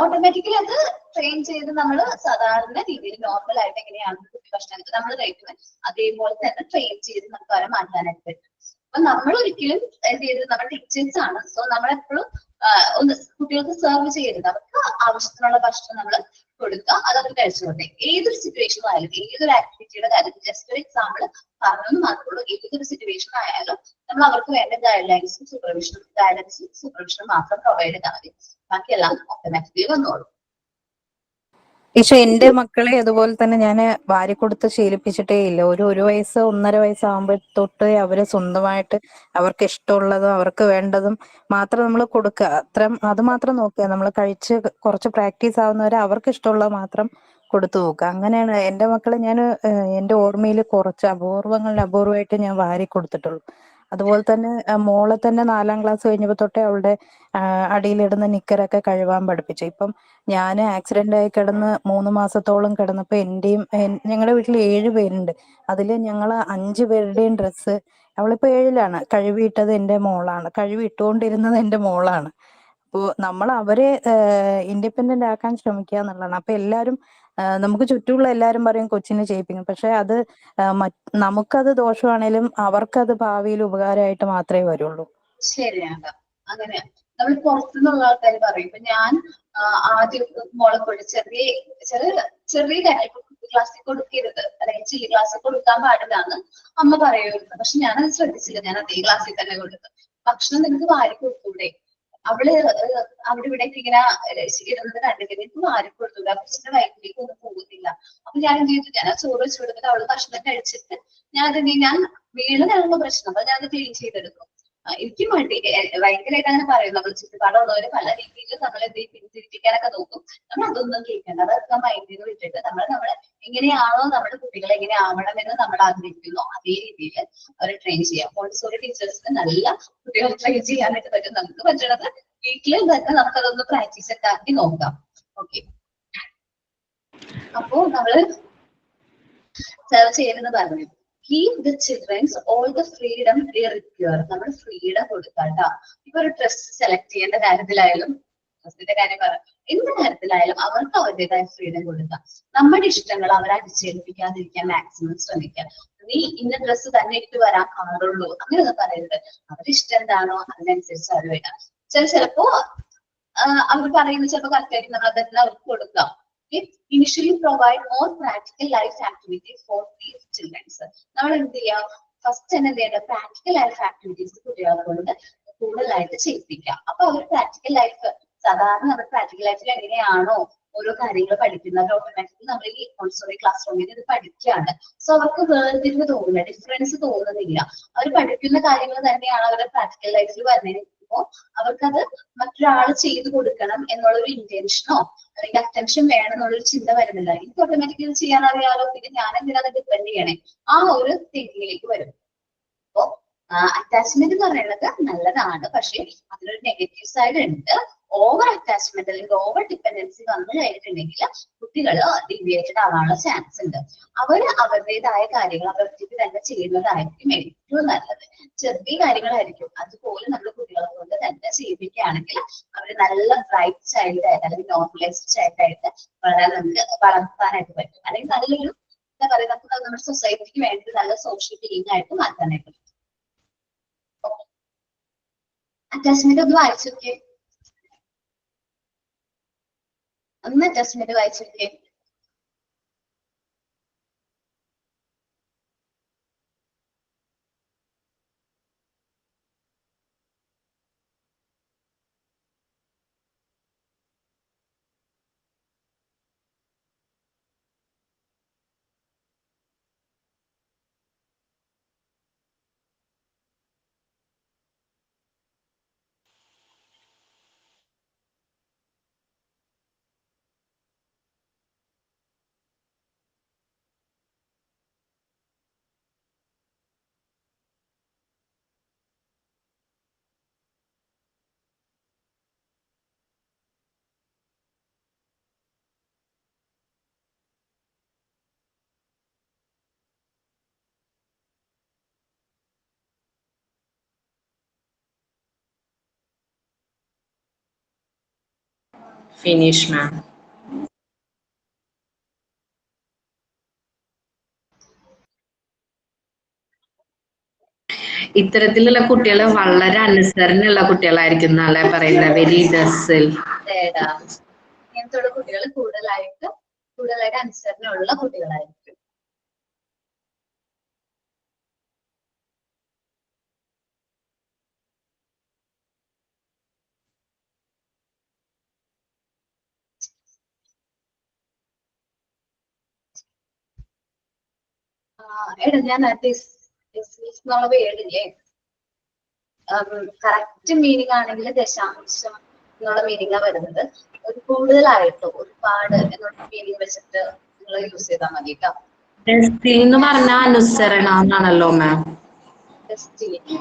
ഓട്ടോമാറ്റിക്കലി അത് ട്രെയിൻ ചെയ്ത് നമ്മൾ സാധാരണ രീതിയിൽ നോർമൽ ആയിട്ട് എങ്ങനെയാണ് കുട്ടി ഭക്ഷണം നമ്മൾ കഴിക്കുന്നത് അതേപോലെ തന്നെ ട്രെയിൻ ചെയ്ത് നമുക്ക് അവരെ മാറ്റാനായിട്ട് പറ്റും. അപ്പൊ നമ്മൾ ഒരിക്കലും എന്ത് ചെയ്ത് നമ്മുടെ ടീച്ചേഴ്സ് ആണ്. സോ നമ്മളെപ്പോഴും ഒന്ന് കുട്ടികൾക്ക് സെർവ് ചെയ്യരുത്. അവർക്ക് ആവശ്യത്തിനുള്ള ഭക്ഷണം നമ്മൾ കൊടുക്കുക, അത് അവർ കഴിച്ചോട്ടെ. ഏതൊരു സിറ്റുവേഷൻ ആയാലും, ഏതൊരു ആക്ടിവിറ്റിയുടെ കാര്യത്തിൽ ജസ്റ്റ് ഒരു എക്സാമ്പിൾ പറഞ്ഞെന്ന് മാത്രമേ ഉള്ളൂ. ഏതൊരു സിറ്റുവേഷൻ ആയാലും നമ്മൾ അവർക്ക് വേണ്ട ഗൈഡൻസും സൂപ്പർവിഷനും മാത്രം പ്രൊവൈഡ് ചെയ്താൽ മതി. ബാക്കിയെല്ലാം ഓട്ടോമാറ്റിക്കലി വന്നോളൂ. പക്ഷെ എന്റെ മക്കളെ അതുപോലെ തന്നെ ഞാൻ വാരി കൊടുത്ത് ശീലിപ്പിച്ചിട്ടേ ഇല്ല. ഒരു വയസ്സ് 1.5 വയസ്സാകുമ്പോൾ തൊട്ട് അവര് സ്വന്തമായിട്ട് അവർക്ക് ഇഷ്ടമുള്ളതും അവർക്ക് വേണ്ടതും മാത്രം നമ്മൾ കൊടുക്കുക. അത് മാത്രം നോക്കുക. നമ്മൾ കഴിച്ച് കുറച്ച് പ്രാക്ടീസ് ആവുന്നവരെ അവർക്ക് ഇഷ്ടമുള്ളത് മാത്രം കൊടുത്തു നോക്കുക. അങ്ങനെയാണ് എന്റെ മക്കളെ ഞാൻ എന്റെ ഓർമ്മയിൽ കുറച്ച് അപൂർവമായിട്ട് ഞാൻ വാരി കൊടുത്തിട്ടുള്ളൂ. അതുപോലെ തന്നെ മോളെ തന്നെ 4ാം ക്ലാസ് കഴിഞ്ഞപ്പോ തൊട്ടേ അവളുടെ അടിയിലിടുന്ന നിക്കറൊക്കെ കഴുകാൻ പഠിപ്പിച്ചു. ഇപ്പം ഞാൻ ആക്സിഡന്റ് ആയി കിടന്ന് 3 മാസത്തോളം കിടന്നപ്പോ ഞങ്ങളുടെ വീട്ടിൽ 7 പേരുണ്ട്. അതില് ഞങ്ങൾ 5 പേരുടെയും ഡ്രസ്സ്, അവളിപ്പോ 7ലാണ്, കഴുകിയിട്ടത് എന്റെ മോളാണ്, കഴുകിയിട്ടുകൊണ്ടിരുന്നത് എന്റെ മോളാണ്. അപ്പോൾ നമ്മൾ അവരെ ഇൻഡിപെൻഡന്റ് ആക്കാൻ ശ്രമിക്കുക എന്നുള്ളതാണ്. അപ്പൊ എല്ലാവരും നമുക്ക് ചുറ്റുമുള്ള എല്ലാവരും പറയും കൊച്ചിനെ ചെയ്യിപ്പിക്കും, പക്ഷെ അത് നമുക്കത് ദോഷമാണേലും അവർക്കത് ഭാവിയിൽ ഉപകാരമായിട്ട് മാത്രമേ വരുള്ളൂ. ശരിയാണ്, അങ്ങനെയാണ്. നമ്മൾ പുറത്തുനിന്നുള്ള ആൾക്കാർ പറയും. ഇപ്പൊ ഞാൻ ആദ്യം മോളെ കൊണ്ട് ചെറിയ ചെറിയ കാര്യം ക്ലാസ്സിൽ കൊടുക്കരുത്, അല്ലെങ്കിൽ ചില്ലി ക്ലാസ്സിൽ കൊടുക്കാൻ പാടില്ലാന്ന് അമ്മ പറയുമായിരുന്നു. പക്ഷെ ഞാനത് ശ്രദ്ധിച്ചില്ല, ഞാൻ അതേ ക്ലാസ്സിൽ തന്നെ കൊടുത്തു. ഭക്ഷണം നിനക്ക് വാരി കൊടുത്തൂടെ, അവള് അവിടെ ഇവിടെ ഇങ്ങനെ ഇടുന്നത് കണ്ടിട്ട് എനിക്ക് വാരി കൊടുത്തൂടെ, അപ്പച്ചന്റെ വയറ്റിലേക്ക് ഒന്നും പോകുന്നില്ല. അപ്പൊ ഞാൻ എന്ത് ചെയ്തു, ഞാൻ ചോറ് വെച്ച് കൊടുത്തിട്ട് അവള് ഭക്ഷണം കഴിച്ചിട്ട് ഞാൻ വീണതാണുള്ള പ്രശ്നം, അപ്പൊ ഞാനത് ക്ലീൻ ചെയ്തെടുക്കും. എനിക്ക് വേണ്ടി ഭയങ്കരമായിട്ട് അങ്ങനെ പറയും. നമ്മൾ ചുറ്റുപാടുള്ളവര് പല രീതിയിൽ നമ്മളെ പിന്തിരിപ്പിക്കാനൊക്കെ നോക്കും. നമ്മൾ അതൊന്നും കേൾക്കേണ്ട, അതൊക്കെ മൈൻഡിൽ നിന്ന് വിട്ടിട്ട് നമ്മളെ എങ്ങനെയാണോ നമ്മുടെ കുട്ടികളെ എങ്ങനെ ആവണമെന്ന് നമ്മൾ ആഗ്രഹിക്കുന്നു അതേ രീതിയിൽ അവരെ ട്രെയിൻ ചെയ്യാം. മോണ്ടിസോറി ടീച്ചേഴ്സിന് നല്ല കുട്ടികളെ ട്രെയിൻ ചെയ്യാനായിട്ട് പറ്റും. നമുക്ക് പറ്റണത് വീട്ടിൽ തന്നെ നമുക്കതൊന്ന് പ്രാക്ടീസ് ഒക്കെ ആക്കി നോക്കാം. ഓക്കെ, അപ്പോ നമ്മള് ചെയ്യുന്നത് പറഞ്ഞു, give the children all the freedom they require. നമ്മൾ ഫ്രീഡം കൊടുക്കാട്ടോ. ഇപ്പൊ ഒരു ഡ്രസ് സെലക്ട് ചെയ്യേണ്ട കാര്യത്തിലായാലും, ഡ്രസ്സിന്റെ കാര്യം പറയാം, എന്ത് കാര്യത്തിലായാലും അവർക്ക് അവരുടേതായ ഫ്രീഡം കൊടുക്കാം. നമ്മുടെ ഇഷ്ടങ്ങൾ അവരെ അടിച്ചേൽപ്പിക്കാതിരിക്കാൻ മാക്സിമം ശ്രമിക്കാം. നീ ഇന്ന ഡ്രസ്സ് തന്നെ ഇട്ട് വരാൻ പാടുള്ളൂ അങ്ങനെയൊന്നും പറയരുത്. അവരിഷ്ടം എന്താണോ അതിനനുസരിച്ച് അവർ വരാം. ചിലപ്പോ അവർ പറയുന്നത് ചിലപ്പോൾ കറക്റ്റായിരിക്കും, നമ്മൾ അതെല്ലാം അവർക്ക് കൊടുക്കാം. Initially provide more practical life activities for these children. നമ്മൾ എന്ത് ചെയ്യാം, ഫസ്റ്റ് തന്നെ എന്ത് ചെയ്യേണ്ട, പ്രാക്ടിക്കൽ ലൈഫ് ആക്ടിവിറ്റീസ് കുട്ടികളെ കൊണ്ട് കൂടുതലായിട്ട് ചെയ്യിപ്പിക്കാം. അപ്പൊ അവർ പ്രാക്ടിക്കൽ ലൈഫ്, സാധാരണ നമ്മുടെ പ്രാക്ടിക്കൽ ലൈഫിൽ എങ്ങനെയാണോ ഓരോ കാര്യങ്ങൾ പഠിക്കുന്നത്, ഓട്ടോമാറ്റിക്കലി നമ്മൾ ഈ മോണ്ടിസോറി ക്ലാസ് റൂമിൽ ഇത് പഠിക്കുകയാണ്. സോ അവർക്ക് വേർതിരിവ് തോന്നില്ല, ഡിഫറൻസ് തോന്നുന്നില്ല. അവർ പഠിക്കുന്ന കാര്യങ്ങൾ തന്നെയാണ് അവരുടെ പ്രാക്ടിക്കൽ ലൈഫിൽ വരുന്നതിന്. അവർക്കത് മറ്റൊരാൾ ചെയ്തു കൊടുക്കണം എന്നുള്ളൊരു ഇന്റൻഷനോ അല്ലെങ്കിൽ അറ്റൻഷൻ വേണം എന്നുള്ളൊരു ചിന്ത വരുന്നില്ല. എനിക്ക് ഓട്ടോമാറ്റിക്കലി ചെയ്യാൻ അറിയാലോ, പിന്നെ ഞാൻ എന്തിനാ ഡിപ്പെൻഡ് ചെയ്യണേ, ആ ഒരു തിങ്കിലേക്ക് വരും. അപ്പോ അറ്റാച്ച്മെന്റ് എന്ന് പറയുന്നത് നല്ലതാണ്, പക്ഷെ അതിനൊരു നെഗറ്റീവ് സൈഡ് ഉണ്ട്. ഓവർ അറ്റാച്ച്മെന്റ് അല്ലെങ്കിൽ ഓവർ ഡിപ്പെൻഡൻസി വന്നു കഴിഞ്ഞിട്ടുണ്ടെങ്കിൽ കുട്ടികൾ ഡീവിയേറ്റഡ് ആവാനുള്ള ചാൻസ് ഉണ്ട്. അവര് അവരുടേതായ കാര്യങ്ങൾ അവർക്ക് തന്നെ ചെയ്യുന്നതായിരിക്കും ഏറ്റവും നല്ലത്. ചെറിയ കാര്യങ്ങളായിരിക്കും, അതുപോലെ നമ്മൾ കുട്ടികളെ കൊണ്ട് തന്നെ ചെയ്യിപ്പിക്കുകയാണെങ്കിൽ അവർ നല്ല ബ്രൈറ്റ് ചൈൽഡ് ആയിട്ട് അല്ലെങ്കിൽ നോർമലൈസ്ഡ് ചൈൽഡ് ആയിട്ട് വളർത്താനായിട്ട് പറ്റും. അല്ലെങ്കിൽ നല്ലൊരു എന്താ പറയുക, നമുക്ക് നമ്മുടെ സൊസൈറ്റിക്ക് വേണ്ടി നല്ല സോഷ്യൽ ബീയിങ് ആയിട്ട് മാറ്റാനായിട്ട് പറ്റും. അറ്റാച്ച്മെന്റ് ഒന്ന് വായിച്ചോക്കെ, ഒന്ന് അറ്റാച്ച്മെന്റ് വായിച്ചോക്കെ. Finish, ma'am. ഇത്തരത്തിലുള്ള കുട്ടികൾ വളരെ അനുസരണയുള്ള കുട്ടികളായിരിക്കും എന്നല്ലേ പറയുന്നത്, വെരി ഡസിൽ. ഇങ്ങനത്തെ കുട്ടികൾ കൂടുതലായിട്ട് അനുസരണയുള്ള കുട്ടികളായിരിക്കും. എടാ ഞാൻ എന്നുള്ള വേർഡില്ലേ, കറക്റ്റ് മീനിങ് ആണെങ്കിൽ ദശാംശം എന്നുള്ള മീനിങ്ങാ വരുന്നത്. ഒരു കൂടുതലായിട്ടോ ഒരുപാട് എന്നുള്ള മീനിങ് വെച്ചിട്ട് നിങ്ങൾ യൂസ് ചെയ്താൽ മതി കേട്ടോ. എന്ന് പറഞ്ഞാൽ അനുസരണ എന്നാണല്ലോ മാം. ടെസ്റ്റിലേക്ക്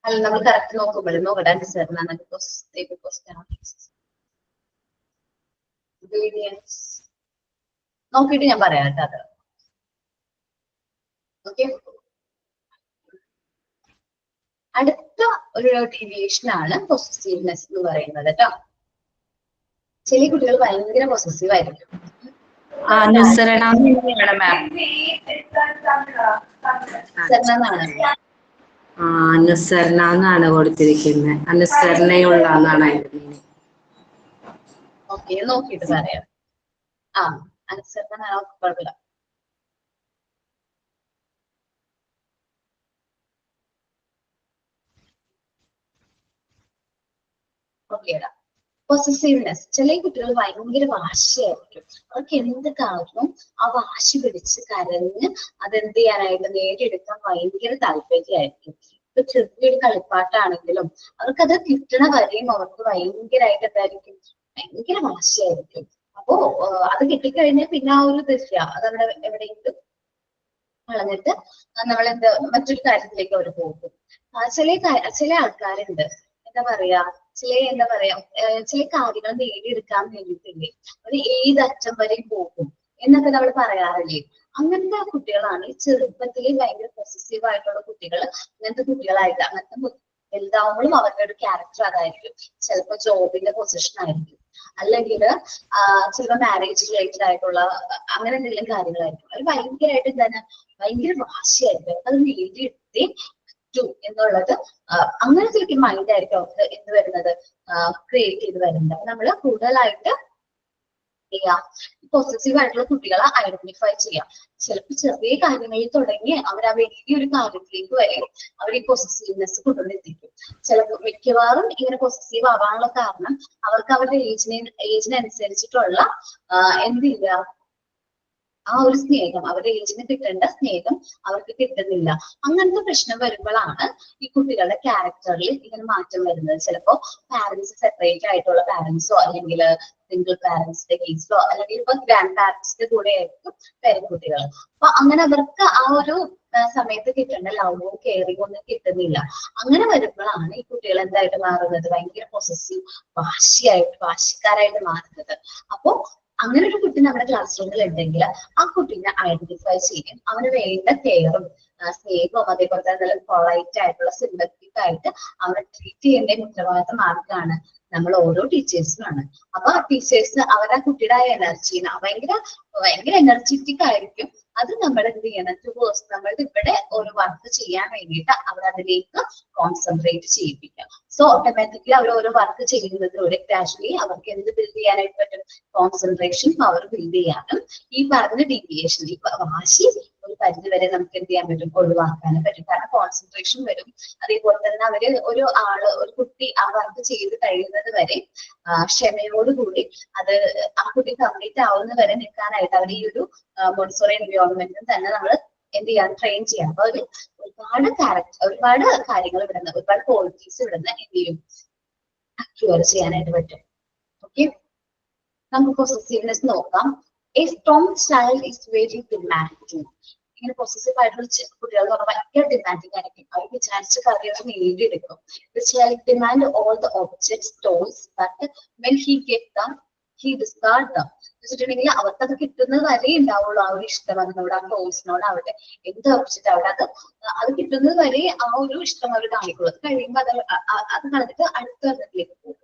അല്ല നമ്മൾ കറക്റ്റ് നോക്കുമ്പോൾ നോക്കട്ടെ അനുസരണ നോക്കിയിട്ട് ഞാൻ പറയാം കേട്ടോ അത്. ഓക്കെ, അടുത്ത ഒരു ഡീവിയേഷൻ ആണ് പൊസസീവ്നെസ് എന്ന് പറയുന്നത് കേട്ടോ. ചില കുട്ടികൾ ഭയങ്കര പൊസസീവ് ആയിരിക്കും. അനുസരണ തന്നെയാണ് മാം. അനുസരണ എന്നാണ് കൊടുത്തിരിക്കുന്നത്. അനുസരണയുള്ള എന്നാണ് അതിന്റെ മീനിങ്. ഓക്കെ, നോക്കിയിട്ട് പറയാം. അനുസരണ കുഴപ്പമില്ല. ഓക്കേടാ. പൊസസീവ്നെസ്, ചില കുട്ടികൾ ഭയങ്കര വാശിയായിരിക്കും. അവർക്ക് എന്ത് കാര്യവും ആ വാശി പിടിച്ച് കരഞ്ഞ് അതെന്ത് ചെയ്യാനായിട്ട് നേടിയെടുക്കാൻ ഭയങ്കര താല്പര്യമായിരിക്കും. ഇപ്പൊ ചെറിയൊരു കളിപ്പാട്ടാണെങ്കിലും അവർക്കത് കിട്ടണ വരെയും അവർക്ക് ഭയങ്കരമായിട്ട് എന്തായിരിക്കും, ഭയങ്കര വാശിയായിരിക്കും. അപ്പോ അത് കിട്ടിക്കഴിഞ്ഞാൽ പിന്നെ ആ ഒരു ദിശ അത് അവിടെ എവിടെയെങ്കിലും കളഞ്ഞിട്ട് നമ്മളെന്ത് മറ്റൊരു കാര്യത്തിലേക്ക് അവർ പോകും. ചില ആൾക്കാരുണ്ട് എന്താ പറയാ, ചില കാര്യങ്ങൾ നേടിയെടുക്കാൻ വേണ്ടിയിട്ടില്ലേ അവർ ഏത് അറ്റം വരെ പോകും എന്നൊക്കെ നമ്മൾ പറയാറില്ലേ. അങ്ങനത്തെ കുട്ടികളാണ് ഈ ചെറുപ്പത്തില് ഭയങ്കര പോസിറ്റീവ് ആയിട്ടുള്ള കുട്ടികൾ. അങ്ങനത്തെ കുട്ടികളായിട്ട് അങ്ങനത്തെ വലുതാവുമ്പോഴും അവരുടെ ഒരു ക്യാരക്ടർ അതായിരിക്കും. ചിലപ്പോൾ ജോബിന്റെ പൊസിഷൻ ആയിരിക്കും, അല്ലെങ്കിൽ ചിലപ്പോൾ മാരേജ് റിലേറ്റഡ് ആയിട്ടുള്ള അങ്ങനെ എന്തെങ്കിലും കാര്യങ്ങളായിരിക്കും. അവർ ഭയങ്കരമായിട്ട് എന്താണ്, ഭയങ്കര വാശിയായിരിക്കും. അത് നേടിയെടുത്തേ എന്നുള്ളത് അങ്ങനത്തെ ഒരു മൈൻഡ് ആയിരിക്കും അവർക്ക് എന്ത് വരുന്നത്, ക്രിയേറ്റ് ചെയ്ത് വരുന്നത്. നമ്മൾ കൂടുതലായിട്ട് പോസിറ്റീവ് ആയിട്ടുള്ള കുട്ടികളെ ഐഡന്റിഫൈ ചെയ്യാം. ചിലപ്പോൾ ചെറിയ കാര്യങ്ങളിൽ തുടങ്ങി അവർ ആ വലിയൊരു കാര്യത്തിലേക്ക് വരെ അവർ ഈ പോസിറ്റീവ്നെസ് കൊണ്ടുവന്നെത്തിക്കും. ചിലപ്പോൾ മിക്കവാറും ഇങ്ങനെ പോസിറ്റീവ് ആവാനുള്ള കാരണം അവർക്ക് അവരുടെ ഏജിനനുസരിച്ചിട്ടുള്ള എന്തില്ല, ആ ഒരു സ്നേഹം, അവരുടെ ഏജിന് കിട്ടേണ്ട സ്നേഹം അവർക്ക് കിട്ടുന്നില്ല. അങ്ങനത്തെ പ്രശ്നം വരുമ്പോഴാണ് ഈ കുട്ടികളുടെ ക്യാരക്ടറിൽ ഇങ്ങനെ മാറ്റം വരുന്നത്. ചിലപ്പോ പാരന്റ്സ് സെപ്പറേറ്റ് ആയിട്ടുള്ള പാരന്റ്സോ അല്ലെങ്കിൽ സിംഗിൾ പാരന്റ്സിന്റെ കേസിലോ അല്ലെങ്കിൽ ഇപ്പൊ ഗ്രാൻഡ് പാരന്റ്സിന്റെ കൂടെ ആയിരിക്കും പേരക്കുട്ടികൾ. അപ്പൊ അങ്ങനെ അവർക്ക് ആ ഒരു സമയത്ത് കിട്ടേണ്ട ലവും കെയറിംഗ് ഒന്നും കിട്ടുന്നില്ല. അങ്ങനെ വരുമ്പോഴാണ് ഈ കുട്ടികൾ എന്തായിട്ട് മാറുന്നത്, ഭയങ്കര പൊസസീവ് വാശിക്കാരായിട്ട് മാറുന്നത്. അപ്പോ അങ്ങനെ ഒരു കുട്ടി നമ്മുടെ ക്ലാസ് റൂമിൽ ഉണ്ടെങ്കിൽ ആ കുട്ടീനെ ഐഡന്റിഫൈ ചെയ്യും. അവന് വേണ്ട കെയറും സ്നേഹവും അതേപോലെ തന്നെ പൊളൈറ്റ് ആയിട്ടുള്ള സിമ്പത്തിക് ആയിട്ട് അവനെ ട്രീറ്റ് ചെയ്യേണ്ട ഉത്തരവാദിത്തം ആർക്കാണ്, നമ്മൾ ഓരോ ടീച്ചേഴ്സിനാണ്. അപ്പൊ ആ ടീച്ചേഴ്സ് അവരുടെ കുട്ടിയുടെ എനർജീനെ ഭയങ്കര എനർജറ്റിക് ആയിരിക്കും. അത് നമ്മൾ എന്ത് ചെയ്യണം, നമ്മളുടെ ഇവിടെ ഒരു വർക്ക് ചെയ്യാൻ വേണ്ടിയിട്ട് അവരതിലേക്ക് കോൺസെൻട്രേറ്റ് ചെയ്യിപ്പിക്കാം. സോ ഓട്ടോമാറ്റിക്കലി അവർ ഓരോ വർക്ക് ചെയ്യുന്നതിലൂടെ ഗ്രാജുവലി അവർക്ക് എന്ത് ബിൽഡ് ചെയ്യാനായിട്ട് പറ്റും, കോൺസെൻട്രേഷൻ പവർ ബിൽഡ് ചെയ്യാനും ഈ പറഞ്ഞ ഡീവിയേഷൻ, ഈ വാശി ഒരു പരിധി വരെ നമുക്ക് എന്ത് ചെയ്യാൻ പറ്റും, ഒഴിവാക്കാനും പറ്റും. കാരണം കോൺസെൻട്രേഷൻ വരും. അതേപോലെ തന്നെ അവര് ഒരു കുട്ടി ആ വർക്ക് ചെയ്ത് കഴിയുന്നത് വരെ ക്ഷമയോടുകൂടി അത് ആ കുട്ടി കംപ്ലീറ്റ് ആവുന്ന വരെ നിൽക്കാനായിട്ട് അവർ ഈ ഒരു മോണ്ടിസോറി എൻവയോൺമെന്റിൽ തന്നെ നമ്മൾ എന്ത് ചെയ്യാൻ ട്രെയിൻ ചെയ്യാം. അപ്പൊ ഒരുപാട് കാര്യങ്ങൾ ഇവിടുന്ന്, ഒരുപാട് ക്വാളിറ്റീസ് ഇവിടുന്ന് എന്ത് ചെയ്യും, അക്യൂർ ചെയ്യാനായിട്ട് പറ്റും. ഓക്കെ, നമുക്ക് പൊസസീവ്നെസ് നോക്കാം. A strong child is very demanding. ഇങ്ങനെ പൊസസീവ് ആയിട്ടുള്ള കുട്ടികൾ എന്ന് പറഞ്ഞാൽ ഭയങ്കര ഡിമാൻഡിങ് ആയിരിക്കും. അവർ വിചാരിച്ച കാര്യങ്ങൾ നേടിയെടുക്കും. The child demand all the objects, toys, but when he get them, he discard them. വെച്ചിട്ടുണ്ടെങ്കിൽ അവർക്കത് കിട്ടുന്നത് വരെ ഉണ്ടാവുള്ളൂ ആ ഒരു ഇഷ്ടം അതിനോട്, ആ ടോയ്സിനോട് ആവട്ടെ, എന്ത് ഒബ്ജക്റ്റ് ആവട്ടെ, അത് കിട്ടുന്നത് വരെ ആ ഒരു ഇഷ്ടം അവർ കാണിക്കുള്ളൂ. അത് കഴിയുമ്പോൾ അത് കളഞ്ഞിട്ട് അടുത്തതിലേക്ക് പോകും.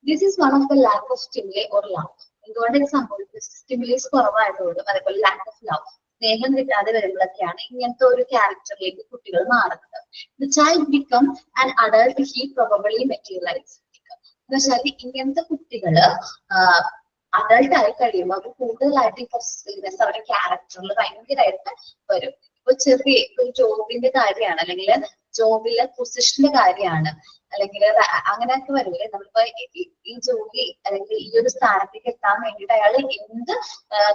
This is one of the lack of stimuli or love. എന്തുകൊണ്ട് ഇത് സംഭവിക്കുന്നത്, സ്റ്റിമുലീസ് കുറവായതുകൊണ്ട്, അതേപോലെ ലാക്ക് ഓഫ് ലവ്, സ്നേഹം കിട്ടാതെ വരുമ്പോഴൊക്കെയാണ് ഇങ്ങനത്തെ ഒരു ക്യാരക്ടറിലേക്ക് കുട്ടികൾ മാറുന്നത്. The child become an adult he probably materialized. എന്ന് വെച്ചാൽ ഇങ്ങനത്തെ കുട്ടികള് അഡൾട്ട് ആയി കഴിയുമ്പോൾ അവർ കൂടുതലായിട്ട് ഈ പോസിറ്റീവ്നെസ് അവരുടെ ക്യാരക്ടറിൽ ഭയങ്കരമായിട്ട് വരും. ഇപ്പൊ ചെറിയ ഒരു ജോബിന്റെ കാര്യമാണ്, അല്ലെങ്കിൽ ജോബിലെ പൊസിഷന്റെ കാര്യമാണ്, അല്ലെങ്കിൽ അങ്ങനെയൊക്കെ വരില്ലേ. നമ്മളിപ്പോ ഈ ജോലി അല്ലെങ്കിൽ ഈ ഒരു സ്ഥാനത്തേക്ക് എത്താൻ വേണ്ടിയിട്ട് അയാൾ എന്ത്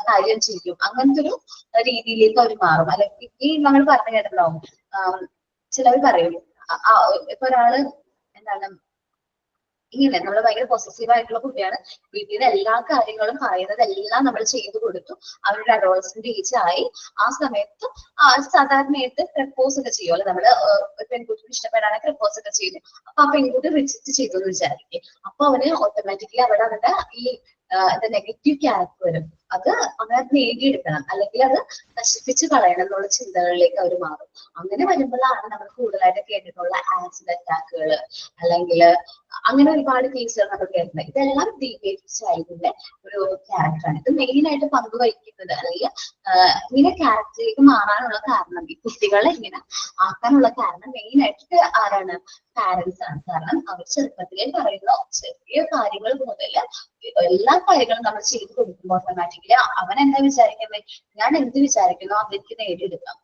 കാര്യം ചെയ്യും, അങ്ങനത്തെ ഒരു രീതിയിലേക്ക് അവർ മാറും. അല്ലെങ്കിൽ ഈ നമ്മൾ പറഞ്ഞു കേട്ടിട്ടുണ്ടാവും, ചിലവർ പറയും ഇപ്പൊ ഒരാള് എന്താണ് ഇങ്ങനെ നമ്മൾ ഭയങ്കര പൊസസീവ് ആയിട്ടുള്ള കുട്ടിയാണ്. വീട്ടിൽ നിന്ന് എല്ലാ കാര്യങ്ങളും പറയുന്നതെല്ലാം നമ്മൾ ചെയ്തു കൊടുത്തു. അവരുടെ അഡോളസെന്റ് ഏജ് ആയി. ആ സമയത്ത് സാധാരണയായിട്ട് പ്രപ്പോസ് ഒക്കെ ചെയ്യുമല്ലോ നമ്മള്. പെൺകുട്ടിക്ക് ഇഷ്ടപ്പെടാനൊക്കെ പ്രപ്പോസ് ഒക്കെ ചെയ്തു. അപ്പൊ ആ പെൺകുട്ടി റിജക്ട് ചെയ്തു എന്ന് വിചാരിക്കും. അപ്പൊ അവന് ഓട്ടോമാറ്റിക്കലി അവിടെ അവരുടെ ഈ നെഗറ്റീവ് ക്യാരക്ടർ വരും. അത് അങ്ങനെ നേടിയെടുക്കണം, അല്ലെങ്കിൽ അത് നശിപ്പിച്ച് കളയണം എന്നുള്ള ചിന്തകളിലേക്ക് അവർ മാറും. അങ്ങനെ വരുമ്പോഴാണ് നമ്മൾ കൂടുതലായിട്ട് കേട്ടിട്ടുള്ള ആസിഡ് അറ്റാക്കുകൾ, അല്ലെങ്കിൽ അങ്ങനെ ഒരുപാട് കേസുകൾ നമ്മൾ കേൾക്കുന്നത്. ഇതെല്ലാം ഡീവിയേറ്റഡ് ചൈൽഡിന്റെ ഒരു ക്യാരക്ടറാണ്. ഇത് മെയിൻ ആയിട്ട് പങ്കുവഹിക്കുന്നത്, അല്ലെങ്കിൽ ഇങ്ങനെ ക്യാരക്ടറിലേക്ക് മാറാനുള്ള കാരണം, ഈ കുട്ടികളെ ഇങ്ങനെ ആക്കാനുള്ള കാരണം മെയിൻ ആയിട്ട് ആരാണ്? പാരന്റ്സ് ആണ്. കാരണം അവർ ചെറുപ്പത്തിലേ പറയുന്ന ചെറിയ കാര്യങ്ങൾ മുതൽ എല്ലാ കാര്യങ്ങളും നമ്മൾ ചെയ്തു കൊടുക്കുമ്പോൾ ഓട്ടോമാറ്റിക്കലി അവൻ എന്താ വിചാരിക്കുന്നത്, ഞാൻ എന്ത് വിചാരിക്കുന്നു അവർക്ക് നേടിയെടുക്കാം.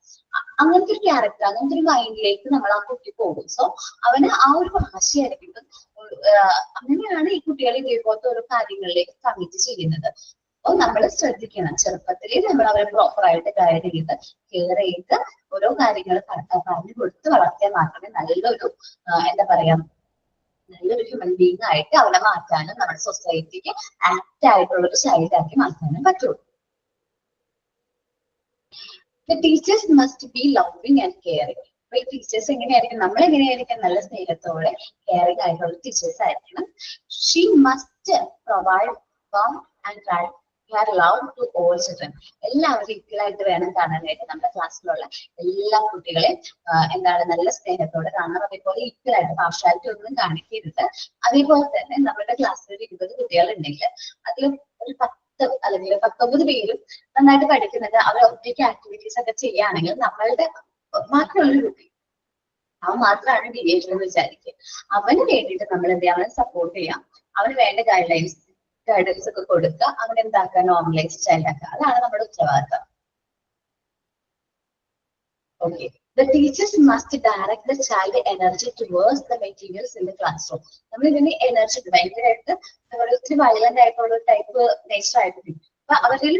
അങ്ങനത്തെ ഒരു ക്യാരക്ടർ, അങ്ങനത്തെ ഒരു മൈൻഡിലേക്ക് നമ്മൾ ആ കുട്ടി പോകും. സോ അവന് ആ ഒരു വാശിയായിരിക്കും. അങ്ങനെയാണ് ഈ കുട്ടികൾ ഇതേപോലത്തെ ഓരോ കാര്യങ്ങളിലേക്ക് കമ്മിറ്റ് ചെയ്യുന്നത്. അപ്പൊ നമ്മൾ ശ്രദ്ധിക്കണം, ചെറുപ്പത്തിലേ നമ്മൾ അവരെ പ്രോപ്പറായിട്ട് ഗൈഡ് ചെയ്ത് കെയർ ചെയ്ത് ഓരോ കാര്യങ്ങൾ പറഞ്ഞു കൊടുത്ത് വളർത്തിയാൽ മാത്രമേ നല്ലൊരു എന്താ പറയാ നല്ലൊരു ഹ്യൂമൻ ബീങ് ആയിട്ട് അവരെ മാറ്റാനും നമ്മുടെ സൊസൈറ്റിക്ക് ആക്ട് ആയിട്ടുള്ള ഒരു ചൈൽഡാക്കി മാറ്റാനും പറ്റുള്ളൂ. The teachers must be loving and caring. അപ്പൊ ഈ ടീച്ചേഴ്സ് എങ്ങനെയായിരിക്കും? നമ്മൾ എങ്ങനെയായിരിക്കും? നല്ല സ്നേഹത്തോടെ കെയറിംഗ് ആയിട്ടുള്ള ടീച്ചേഴ്സ് ആയിരിക്കണം. She must provide warmth and care love to all children. എല്ലാവരും ഈക്വൽ ആയിട്ട് വേണം കാണാനായിട്ട്. നമ്മുടെ ക്ലാസ്സിലുള്ള എല്ലാ കുട്ടികളെയും എന്താണ് നല്ല സ്നേഹത്തോടെ കാണണം. അതേപോലെ ഈക്വൽ ആയിട്ട് പാർഷ്യാലിറ്റി ഒന്നും കാണിക്കരുത്. അതേപോലെ തന്നെ നമ്മുടെ ക്ലാസ്സിൽ ഒരു 20 കുട്ടികളുണ്ടെങ്കിൽ അതിൽ ഒരു 10 അല്ലെങ്കിൽ 19 പേരും നന്നായിട്ട് പഠിക്കുന്നുണ്ട്. അവർ ഒറ്റയ്ക്ക് ആക്ടിവിറ്റീസ് ഒക്കെ ചെയ്യുകയാണെങ്കിൽ നമ്മളുടെ ബാക്കിയുള്ളൊരു കുട്ടി അവൻ മാത്രമാണ് ഡീവിയേഷൻ എന്ന് വിചാരിക്കുക. അവന് വേണ്ടിയിട്ട് നമ്മൾ എന്ത് ചെയ്യാം? അവനെ സപ്പോർട്ട് ചെയ്യാം. അവന് വേണ്ട ഗൈഡൻസ് ഒക്കെ കൊടുക്കുക. അവൻ എന്താക്കുക? നോർമലൈസ് ചൈൽഡ് ആക്കുക. അതാണ് നമ്മുടെ ഉത്തരവാദിത്തം. Okay. The teachers must direct the child energy towards the materials in the classroom. നമ്മൾ ഇതിന് എനർജി ഭയങ്കരമായിട്ട് ഒത്തിരി വയലന്റ് ആയിട്ടുള്ള ടൈപ്പ് നേച്ചർ ആയിട്ട് അപ്പൊ അവരിൽ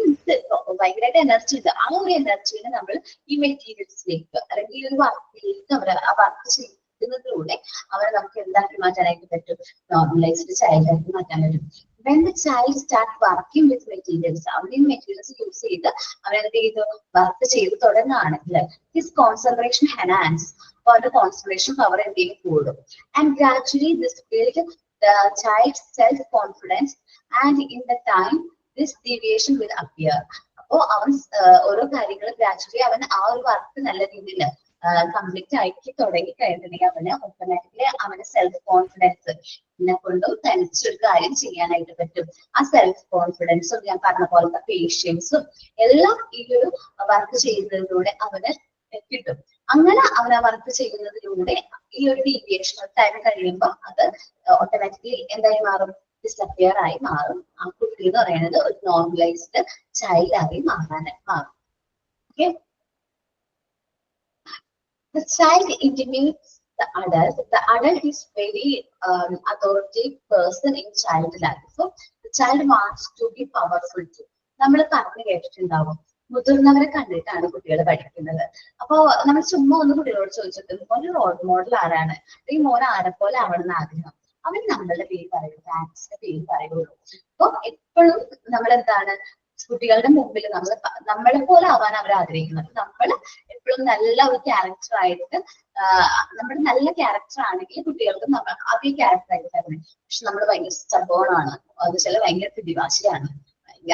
ഭയങ്കരമായിട്ട് എനർജി ഉണ്ട്. ആ ഒരു എനർജിനെ നമ്മൾ ഈ മെറ്റീരിയൽസിലേക്ക് അല്ലെങ്കിൽ ഈ ഒരു വർക്കിലേക്ക് അവർ ആ വർക്ക് ചെയ്യുന്നതിലൂടെ അവരെ നമുക്ക് എന്താക്കി മാറ്റാനായിട്ട് പറ്റും? നോർമലൈസ്ഡ് ചൈൽഡ് ആക്കി മാറ്റാൻ പറ്റും. When the child start working with materials, അവരുടെ മെറ്റീരിയൽസ് യൂസ് ചെയ്ത് അവരെന്ത് ചെയ്ത് വർക്ക് ചെയ്ത് തുടങ്ങുകയാണെങ്കിൽ his concentration enhance. അപ്പൊ അവരുടെ കോൺസെൻട്രേഷൻ പവർ എന്തെങ്കിലും കൂടും. And gradually this build the child's self confidence, and in the time this deviation will appear. അപ്പോ അവൻ ഓരോ കാര്യങ്ങൾ ഗ്രാജുവലി അവൻ ആ ഒരു വർക്ക് നല്ല രീതിയിൽ കംപ്ലീറ്റ് ആക്കി തുടങ്ങി കഴിഞ്ഞിട്ടുണ്ടെങ്കിൽ അവന് ഓട്ടോമാറ്റിക്കലി അവന് സെൽഫ് കോൺഫിഡൻസ് ഇതിനെ കൊണ്ടും തനിച്ചൊരു കാര്യം ചെയ്യാനായിട്ട് പറ്റും. ആ സെൽഫ് കോൺഫിഡൻസും ഞാൻ പറഞ്ഞ പോലത്തെ പേഷ്യൻസും എല്ലാം ഈ ഒരു വർക്ക് ചെയ്യുന്നതിലൂടെ അവന് കിട്ടും. അങ്ങനെ അവൻ ആ വർക്ക് ചെയ്യുന്നതിലൂടെ ഈ ഒരു ഡീവിയേഷൻ ടൈം കഴിയുമ്പോൾ അത് ഓട്ടോമാറ്റിക്കലി എന്തായി മാറും? ഡിസപ്പിയർ ആയി മാറും. ആ കുട്ടി എന്ന് പറയുന്നത് ഒരു നോർമലൈസ്ഡ് ചൈൽഡ് ആയി മാറും. Okay. The child intimates the adult. The adult is very authoritative person in child life. So the child wants to be powerful too. നമ്മൾ പറഞ്ഞു കേട്ടിട്ടുണ്ടാവും, മുതിർന്നവരെ കണ്ടിട്ടാണ് കുട്ടികൾ പഠിക്കുന്നത്. അപ്പൊ നമ്മൾ ചുമ്മാ ഒന്ന് കുട്ടികളോട് ചോദിച്ചിട്ട് ഒരു റോൾ മോഡൽ ആരാണ്, ഈ മോൻ ആരെ പോലെ ആവണമെന്ന് ആഗ്രഹം, അവൻ നമ്മളുടെ പേര് പറയുള്ളൂ, പാരന്റ്സിന്റെ പേര് പറയുള്ളൂ. അപ്പൊ എപ്പോഴും നമ്മൾ എന്താണ് കുട്ടികളുടെ മുമ്പിൽ നമ്മളെ പോലെ ആവാൻ അവർ ആഗ്രഹിക്കുന്നത്. നമ്മൾ എപ്പോഴും നല്ല ഒരു ക്യാരക്ടർ ആയിട്ട് നമ്മുടെ നല്ല ക്യാരക്ടർ ആണെങ്കിൽ കുട്ടികൾക്ക് നമ്മൾ അതേ ക്യാരക്ടർ ആയിട്ട് തരണം. പക്ഷെ നമ്മൾ ഭയങ്കര സ്റ്റബോണാണ്, അത് ചില ഭയങ്കര പിടിവാശിയാണ്,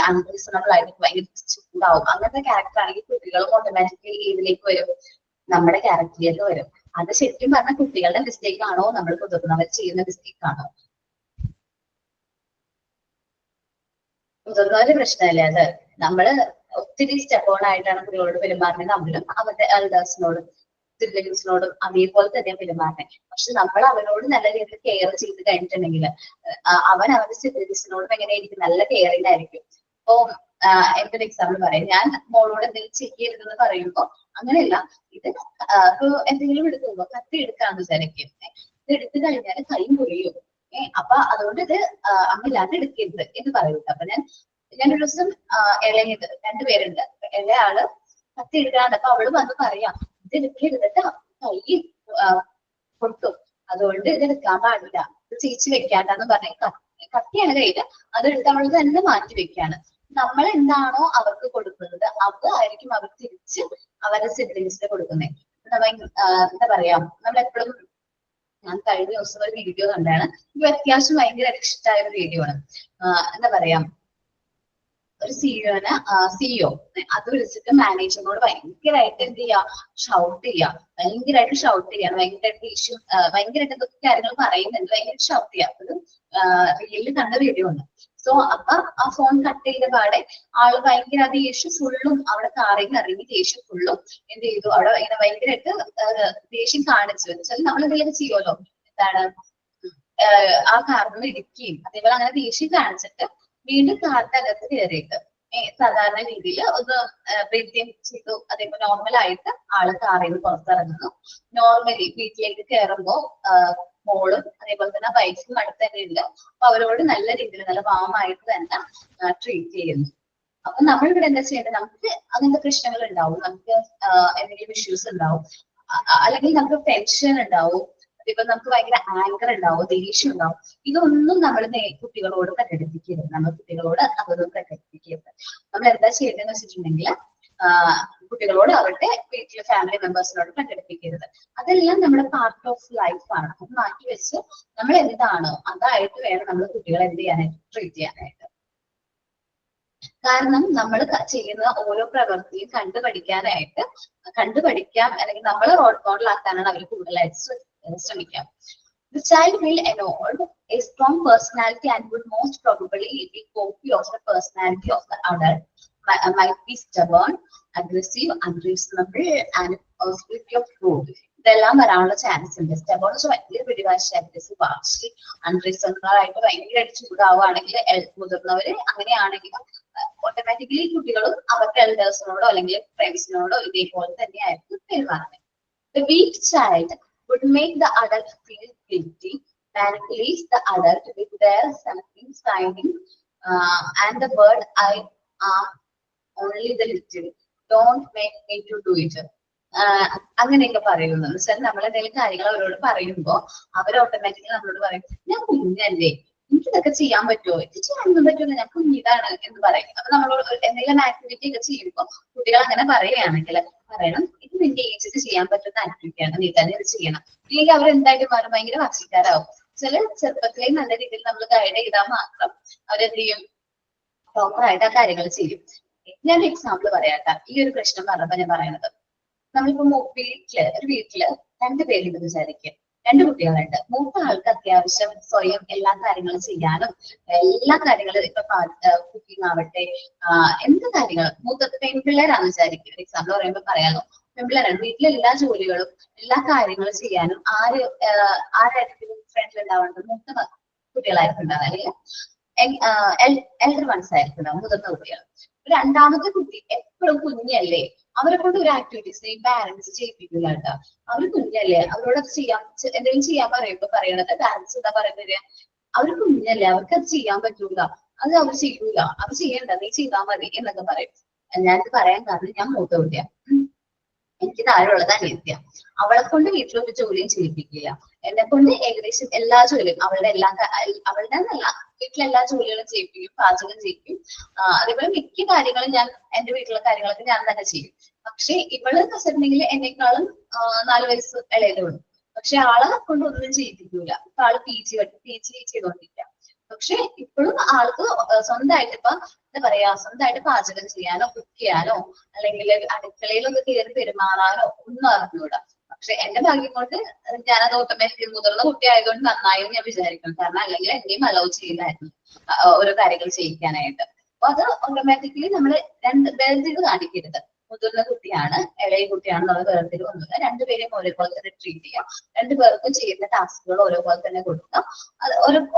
അൺറീസണബിൾ ആയിട്ട് ഭയങ്കര ചൂടാവും. അങ്ങനത്തെ ക്യാരക്ടർ ആണെങ്കിൽ കുട്ടികളും ഓട്ടോമാറ്റിക്കലി ഏതിലേക്ക് വരും? നമ്മുടെ ക്യാരക്ടറിലേക്ക് വരും. അത് ശരിക്കും പറഞ്ഞാൽ കുട്ടികളുടെ മിസ്റ്റേക്ക് ആണോ നമ്മൾ മുതിർന്നവർ ചെയ്യുന്ന മിസ്റ്റേക്ക് ആണോ? മുതിർന്നവരുടെ പ്രശ്നമല്ലേ അത്. നമ്മള് ഒത്തിരി സ്റ്റെപ്പോൺ ആയിട്ടാണ് കുട്ടികളോട് പെരുമാറുന്നത്. നമ്മളും അവരുടെ എൽഡേഴ്സിനോടും സിബ്ലിങ്സിനോടും അതേപോലെ തന്നെ പെരുമാറുന്നത്. പക്ഷെ നമ്മൾ അവനോട് നല്ല രീതിയിൽ കെയർ ചെയ്ത് കഴിഞ്ഞിട്ടുണ്ടെങ്കിൽ അവൻ അവന്റെ സിബ്ലിങ്സിനോടും എങ്ങനെയായിരിക്കും? നല്ല കെയറിംഗ് ആയിരിക്കും. അപ്പൊ എന്തൊരു എക്സാമ്പിൾ പറയാം, ഞാൻ മോളോട് എന്തെങ്കിലും ചെയ്യരുതെന്ന് പറയുമ്പോ അങ്ങനെയല്ല, ഇത് ഇപ്പൊ എന്തെങ്കിലും എടുക്കുമ്പോ കത്തി എടുക്കാന്ന് വിചാരിക്കും, ഇത് എടുത്തു കഴിഞ്ഞാൽ കൈ മുറിയും, അപ്പൊ അതുകൊണ്ട് ഇത് അമ്മില്ലാണ്ട് എടുക്കരുത് എന്ന് പറയുന്നത്. അപ്പൊ ഞാനൊരു ദിവസം ഇളയത് 2 പേരുണ്ട്, ഇളയാള് കത്തി എടുക്കാണ്ട്, അപ്പൊ അവള് വന്ന് പറയാം ഇത് എടുക്കരുത്, കൈ പൊട്ടും, അതുകൊണ്ട് ഇത് എടുക്കാൻ പാടില്ല, ചേച്ചി വെക്കാണ്ടെന്ന് പറഞ്ഞ് കത്തിയാണ് കയ്യില്, അതെടുത്ത് അവൾ തന്നെ മാറ്റി വെക്കാണ്. നമ്മൾ എന്താണോ അവർക്ക് കൊടുക്കുന്നത് അതായിരിക്കും അവർ തിരിച്ച് അവരുടെ സിബ്ലിങ്സിന് കൊടുക്കുന്നത്. എന്താ പറയാ, നമ്മളെപ്പോഴും, ഞാൻ കഴിഞ്ഞ ദിവസം ഒരു വീഡിയോ കണ്ടാണ്, എനിക്ക് അത്യാവശ്യം ഭയങ്കരമായിട്ട് ഇഷ്ടമായ ഒരു വീഡിയോ ആണ്. എന്താ പറയാ, ഒരു സിഇഒ അത് വിളിച്ചിട്ട് മാനേജറിനോട് ഭയങ്കരമായിട്ട് എന്ത് ചെയ്യാ, ഷൗട്ട് ചെയ്യാ, ഭയങ്കരമായിട്ട് ഷൗട്ട് ചെയ്യാണ്, ഭയങ്കരമായിട്ട് ഇഷ്യൂ, ഭയങ്കരമായിട്ട് എന്തൊക്കെ കാര്യങ്ങൾ പറയുന്നുണ്ട്, ഭയങ്കരമായിട്ട് ഷൗട്ട് ചെയ്യാം. അത് റീലിൽ കണ്ട വീഡിയോ ഉണ്ട്. സോ അപ്പൊ ആ ഫോൺ കട്ട് ചെയ്ത പാടെ ആള് ഭയങ്കര ദേഷ്യം ഫുള്ളും അവിടെ കാറിൽ നിന്ന് ഇറങ്ങി ദേഷ്യം ഫുള്ളും എന്ത് ചെയ്തു, അവിടെ ഇങ്ങനെ ഭയങ്കരമായിട്ട് ദേഷ്യം കാണിച്ചു വെച്ചാൽ നമ്മൾ എന്തെങ്കിലും ചെയ്യുമല്ലോ, എന്താണ് ആ കാറിന് ഇടിക്കുകയും അതേപോലെ അങ്ങനെ ദേഷ്യം കാണിച്ചിട്ട് വീണ്ടും കാറിന്റെ അകത്ത് കയറിയിട്ട് സാധാരണ രീതിയിൽ ഒന്ന് ബ്രീത്തിങ് ചെയ്തു. അതേപോലെ നോർമലായിട്ട് ആള് കാറിൽ നിന്ന് പുറത്തിറങ്ങുന്നു. നോർമലി വീട്ടിലേക്ക് കയറുമ്പോ മോളും അതേപോലെ തന്നെ വൈഫും അടുത്ത് തന്നെ ഉണ്ട്. അപ്പൊ അവരോട് നല്ല രീതിയിൽ നല്ല വാമായിട്ട് തന്നെ ട്രീറ്റ് ചെയ്യുന്നു. അപ്പൊ നമ്മൾ ഇവിടെ എന്താ ചെയ്യേണ്ടത്, നമുക്ക് അങ്ങനത്തെ പ്രശ്നങ്ങൾ ഉണ്ടാവും, നമുക്ക് എന്തെങ്കിലും ഇഷ്യൂസ് ഉണ്ടാവും, അല്ലെങ്കിൽ നമുക്ക് ടെൻഷൻ ഉണ്ടാവും, ഇപ്പൊ നമുക്ക് ഭയങ്കര ആങ്കർ ഉണ്ടാവും, ദേഷ്യം ഉണ്ടാവും. ഇതൊന്നും നമ്മൾ കുട്ടികളോട് പ്രകടിപ്പിക്കരുത്. നമ്മൾ കുട്ടികളോട് അതൊന്നും പ്രകടിപ്പിക്കരുത്. നമ്മൾ എന്താ ചെയ്യേണ്ടതെന്ന് വെച്ചിട്ടുണ്ടെങ്കിൽ കുട്ടികളോട് അവരുടെ വീട്ടിലെ ഫാമിലി മെമ്പേഴ്സിനോട് പ്രകടിപ്പിക്കരുത്. അതെല്ലാം നമ്മുടെ പാർട്ട് ഓഫ് ലൈഫാണ്. അത് മാറ്റി വെച്ച് നമ്മൾ എന്താണോ അതായിട്ട് വേണം നമ്മൾ കുട്ടികളെ എന്ത് ചെയ്യാനായിട്ട്, ട്രീറ്റ് ചെയ്യാനായിട്ട്. കാരണം നമ്മൾ ചെയ്യുന്ന ഓരോ പ്രവൃത്തിയും കണ്ടുപഠിക്കാൻ അല്ലെങ്കിൽ നമ്മൾ റോൾ മോഡലാക്കാനാണ് അവർ കൂടുതലായിട്ട് ശ്രമിക്കാം. The child will evolve a strong personality and would most probably be a copy of the personality of the adult. Might be stubborn, aggressive, unreasonable, and possibility of cruel. ഇതെല്ലാം വരാനുള്ള ചാൻസ് ഉണ്ട്. സ്റ്റബോൺ ഭയങ്കര പിടിവാശി, അഗ്രസീവ്, വാശി, അൺറീസണബിൾ ആയിട്ട് ഭയങ്കരമായിട്ട് ചൂടാവുകയാണെങ്കിൽ മുതിർന്നവര് അങ്ങനെയാണെങ്കിൽ ഓട്ടോമാറ്റിക്കലി കുട്ടികളും അവരുടെ എൽഡേഴ്സിനോടോ അല്ലെങ്കിൽ ഫ്രണ്ട്സിനോടോ ഇതേപോലെ തന്നെയായിരിക്കും പെരുമാറുന്നത്. The weak child would make the adult feel guilty, manipulates the adult with their something signing and the word I am only the little, don't make me to do it. അങ്ങനെയൊക്കെ പറയുന്നു. വെച്ചാൽ നമ്മൾ എന്തെങ്കിലും കാര്യങ്ങൾ അവരോട് പറയുമ്പോൾ അവർ ഓട്ടോമാറ്റിക്കലി നമ്മളോട് പറയും, ഞാൻ കുഞ്ഞല്ലേ, എനിക്കിതൊക്കെ ചെയ്യാൻ പറ്റുമോ, ഇത് ചെയ്യാനൊന്നും പറ്റുമോ, ഞാൻ കുഞ്ഞിതാണ് എന്ന് പറയും. അപ്പൊ നമ്മളോട് എന്തെങ്കിലും ആക്ടിവിറ്റി ഒക്കെ ചെയ്യുമ്പോൾ കുട്ടികൾ അങ്ങനെ പറയുകയാണെങ്കിൽ പറയണം, ഇത് നിന്റെ ഏജിൽ ചെയ്യാൻ പറ്റുന്ന ആക്ടിവിറ്റിയാണ്, നീ തന്നെ ഇത് ചെയ്യണം. ഇല്ലെങ്കിൽ അവർ എന്തായിട്ട് മാറും, ഭയങ്കര വാശിക്കാരാവും. ചില ചെറുപ്പത്തിലേ നല്ല രീതിയിൽ നമ്മൾ ഗൈഡ് ചെയ്താൽ മാത്രം അവരെന്ത് ചെയ്യും, പ്രോപ്പറായിട്ട് ആ കാര്യങ്ങൾ ചെയ്യും. ഞാൻ എക്സാമ്പിൾ പറയാട്ടാ. ഈ ഒരു പ്രശ്നം പറഞ്ഞപ്പോ ഞാൻ പറയുന്നത്, നമ്മളിപ്പോ ഒരു വീട്ടില് 2 പേരുണ്ടെന്ന് വിചാരിക്കുക, 2 കുട്ടികളുണ്ട്. മൂത്ത ആൾക്ക് അത്യാവശ്യം സ്വയം എല്ലാ കാര്യങ്ങളും ചെയ്യാനും എല്ലാ കാര്യങ്ങളും ഇപ്പൊ കുക്കിംഗ് ആവട്ടെ എന്ത് കാര്യങ്ങളും, മൂത്ത പെൺപിള്ളേരാന്ന് വിചാരിക്കും. എക്സാമ്പിൾ പറയുമ്പോൾ പറയാമല്ലോ, പെൺപിള്ളേരാണ്. വീട്ടിലെ എല്ലാ ജോലികളും എല്ലാ കാര്യങ്ങളും ചെയ്യാനും ആരായിരിക്കും ഫ്രണ്ടിൽ ഉണ്ടാവേണ്ടത്, മൂത്ത കുട്ടികളായിരിക്കും ഉണ്ടാവുക, അല്ലെങ്കിൽ എൽഡർ വൺസ് ആയിരിക്കും ഉണ്ടാവും, മുതിർന്ന കുട്ടികൾ. രണ്ടാമത്തെ കുട്ടി എപ്പോഴും കുഞ്ഞല്ലേ, അവരെ കൊണ്ട് ഒരു ആക്ടിവിറ്റീസ് ഈ പാരന്റ്സ് ചെയ്യിപ്പിക്കില്ല കേട്ടോ. അവർ കുഞ്ഞല്ലേ, അവരോട് അത് എന്തെങ്കിലും ചെയ്യാൻ പറയുമ്പോ പറയണത് പാരന്റ്സ് എന്താ പറയുന്നത്, അവർ കുഞ്ഞല്ലേ, അവർക്ക് അത് ചെയ്യാൻ പറ്റൂല, അത് അവർ ചെയ്യൂല, അത് ചെയ്യണ്ട, നീ ചെയ്താൽ മതി എന്നൊക്കെ പറയും. ഞാനിത് പറയാൻ കാരണം ഞാൻ മൂത്ത കുട്ടിയാ, എനിക്ക് താഴെയുള്ളത് അനിയത്തിയ. അവളെ കൊണ്ട് വീട്ടിലൊരു ജോലിയും ചെയ്യിപ്പിക്കില്ല, എന്നെ കൊണ്ട് ഏകദേശം എല്ലാ ജോലിയും അവളുടെ എന്നല്ല വീട്ടിലെ എല്ലാ ജോലികളും ചെയ്യിപ്പിക്കും, പാചകം ചെയ്യിക്കും. അതേപോലെ മിക്ക കാര്യങ്ങളും ഞാൻ എന്റെ വീട്ടിലെ കാര്യങ്ങളൊക്കെ ഞാൻ തന്നെ ചെയ്യും. പക്ഷെ ഇവള് വെച്ചിട്ടുണ്ടെങ്കിൽ എന്നെക്കാളും 4 വയസ്സ് ഇളയതുള്ളൂ. പക്ഷെ ആളെ കൊണ്ട് ഒന്നും ചെയ്യിപ്പിക്കൂല. ഇപ്പൊ ആള് പി ജി ചെയ്തോണ്ടിരിക്കാം. പക്ഷെ ഇപ്പോഴും ആൾക്ക് സ്വന്തമായിട്ട് ഇപ്പൊ എന്താ പറയാ, സ്വന്തമായിട്ട് പാചകം ചെയ്യാനോ കുക്ക് ചെയ്യാനോ അല്ലെങ്കിൽ അടുക്കളയിലൊന്ന് കയറി പെരുമാറാനോ ഒന്നും അറിഞ്ഞൂടാ. പക്ഷെ എന്റെ ഭാഗ്യം കൊണ്ട് ഞാനത് ഓട്ടോമാറ്റിക്കലി മുതിർന്ന കുട്ടി ആയതുകൊണ്ട് നന്നായി ഞാൻ വിചാരിക്കണം. കാരണം അല്ലെങ്കിൽ എന്നെയും അലോ ചെയ്യില്ലായിരുന്നു ഓരോ കാര്യങ്ങൾ ചെയ്യിക്കാനായിട്ട്. അപ്പൊ അത് ഓട്ടോമാറ്റിക്കലി നമ്മൾ വേർതിരിവ് കാണിക്കരുത്. മുതിർന്ന കുട്ടിയാണ് ഇളയ കുട്ടിയാണെന്നുള്ള വേർതിരിവ് ഒന്നുമില്ല. 2 പേരെയും ഒരേപോലെ തന്നെ ട്രീറ്റ് ചെയ്യാം. 2 പേർക്കും ചെയ്യുന്ന ടാസ്കുകൾ ഒരേപോലെ തന്നെ കൊടുക്കാം.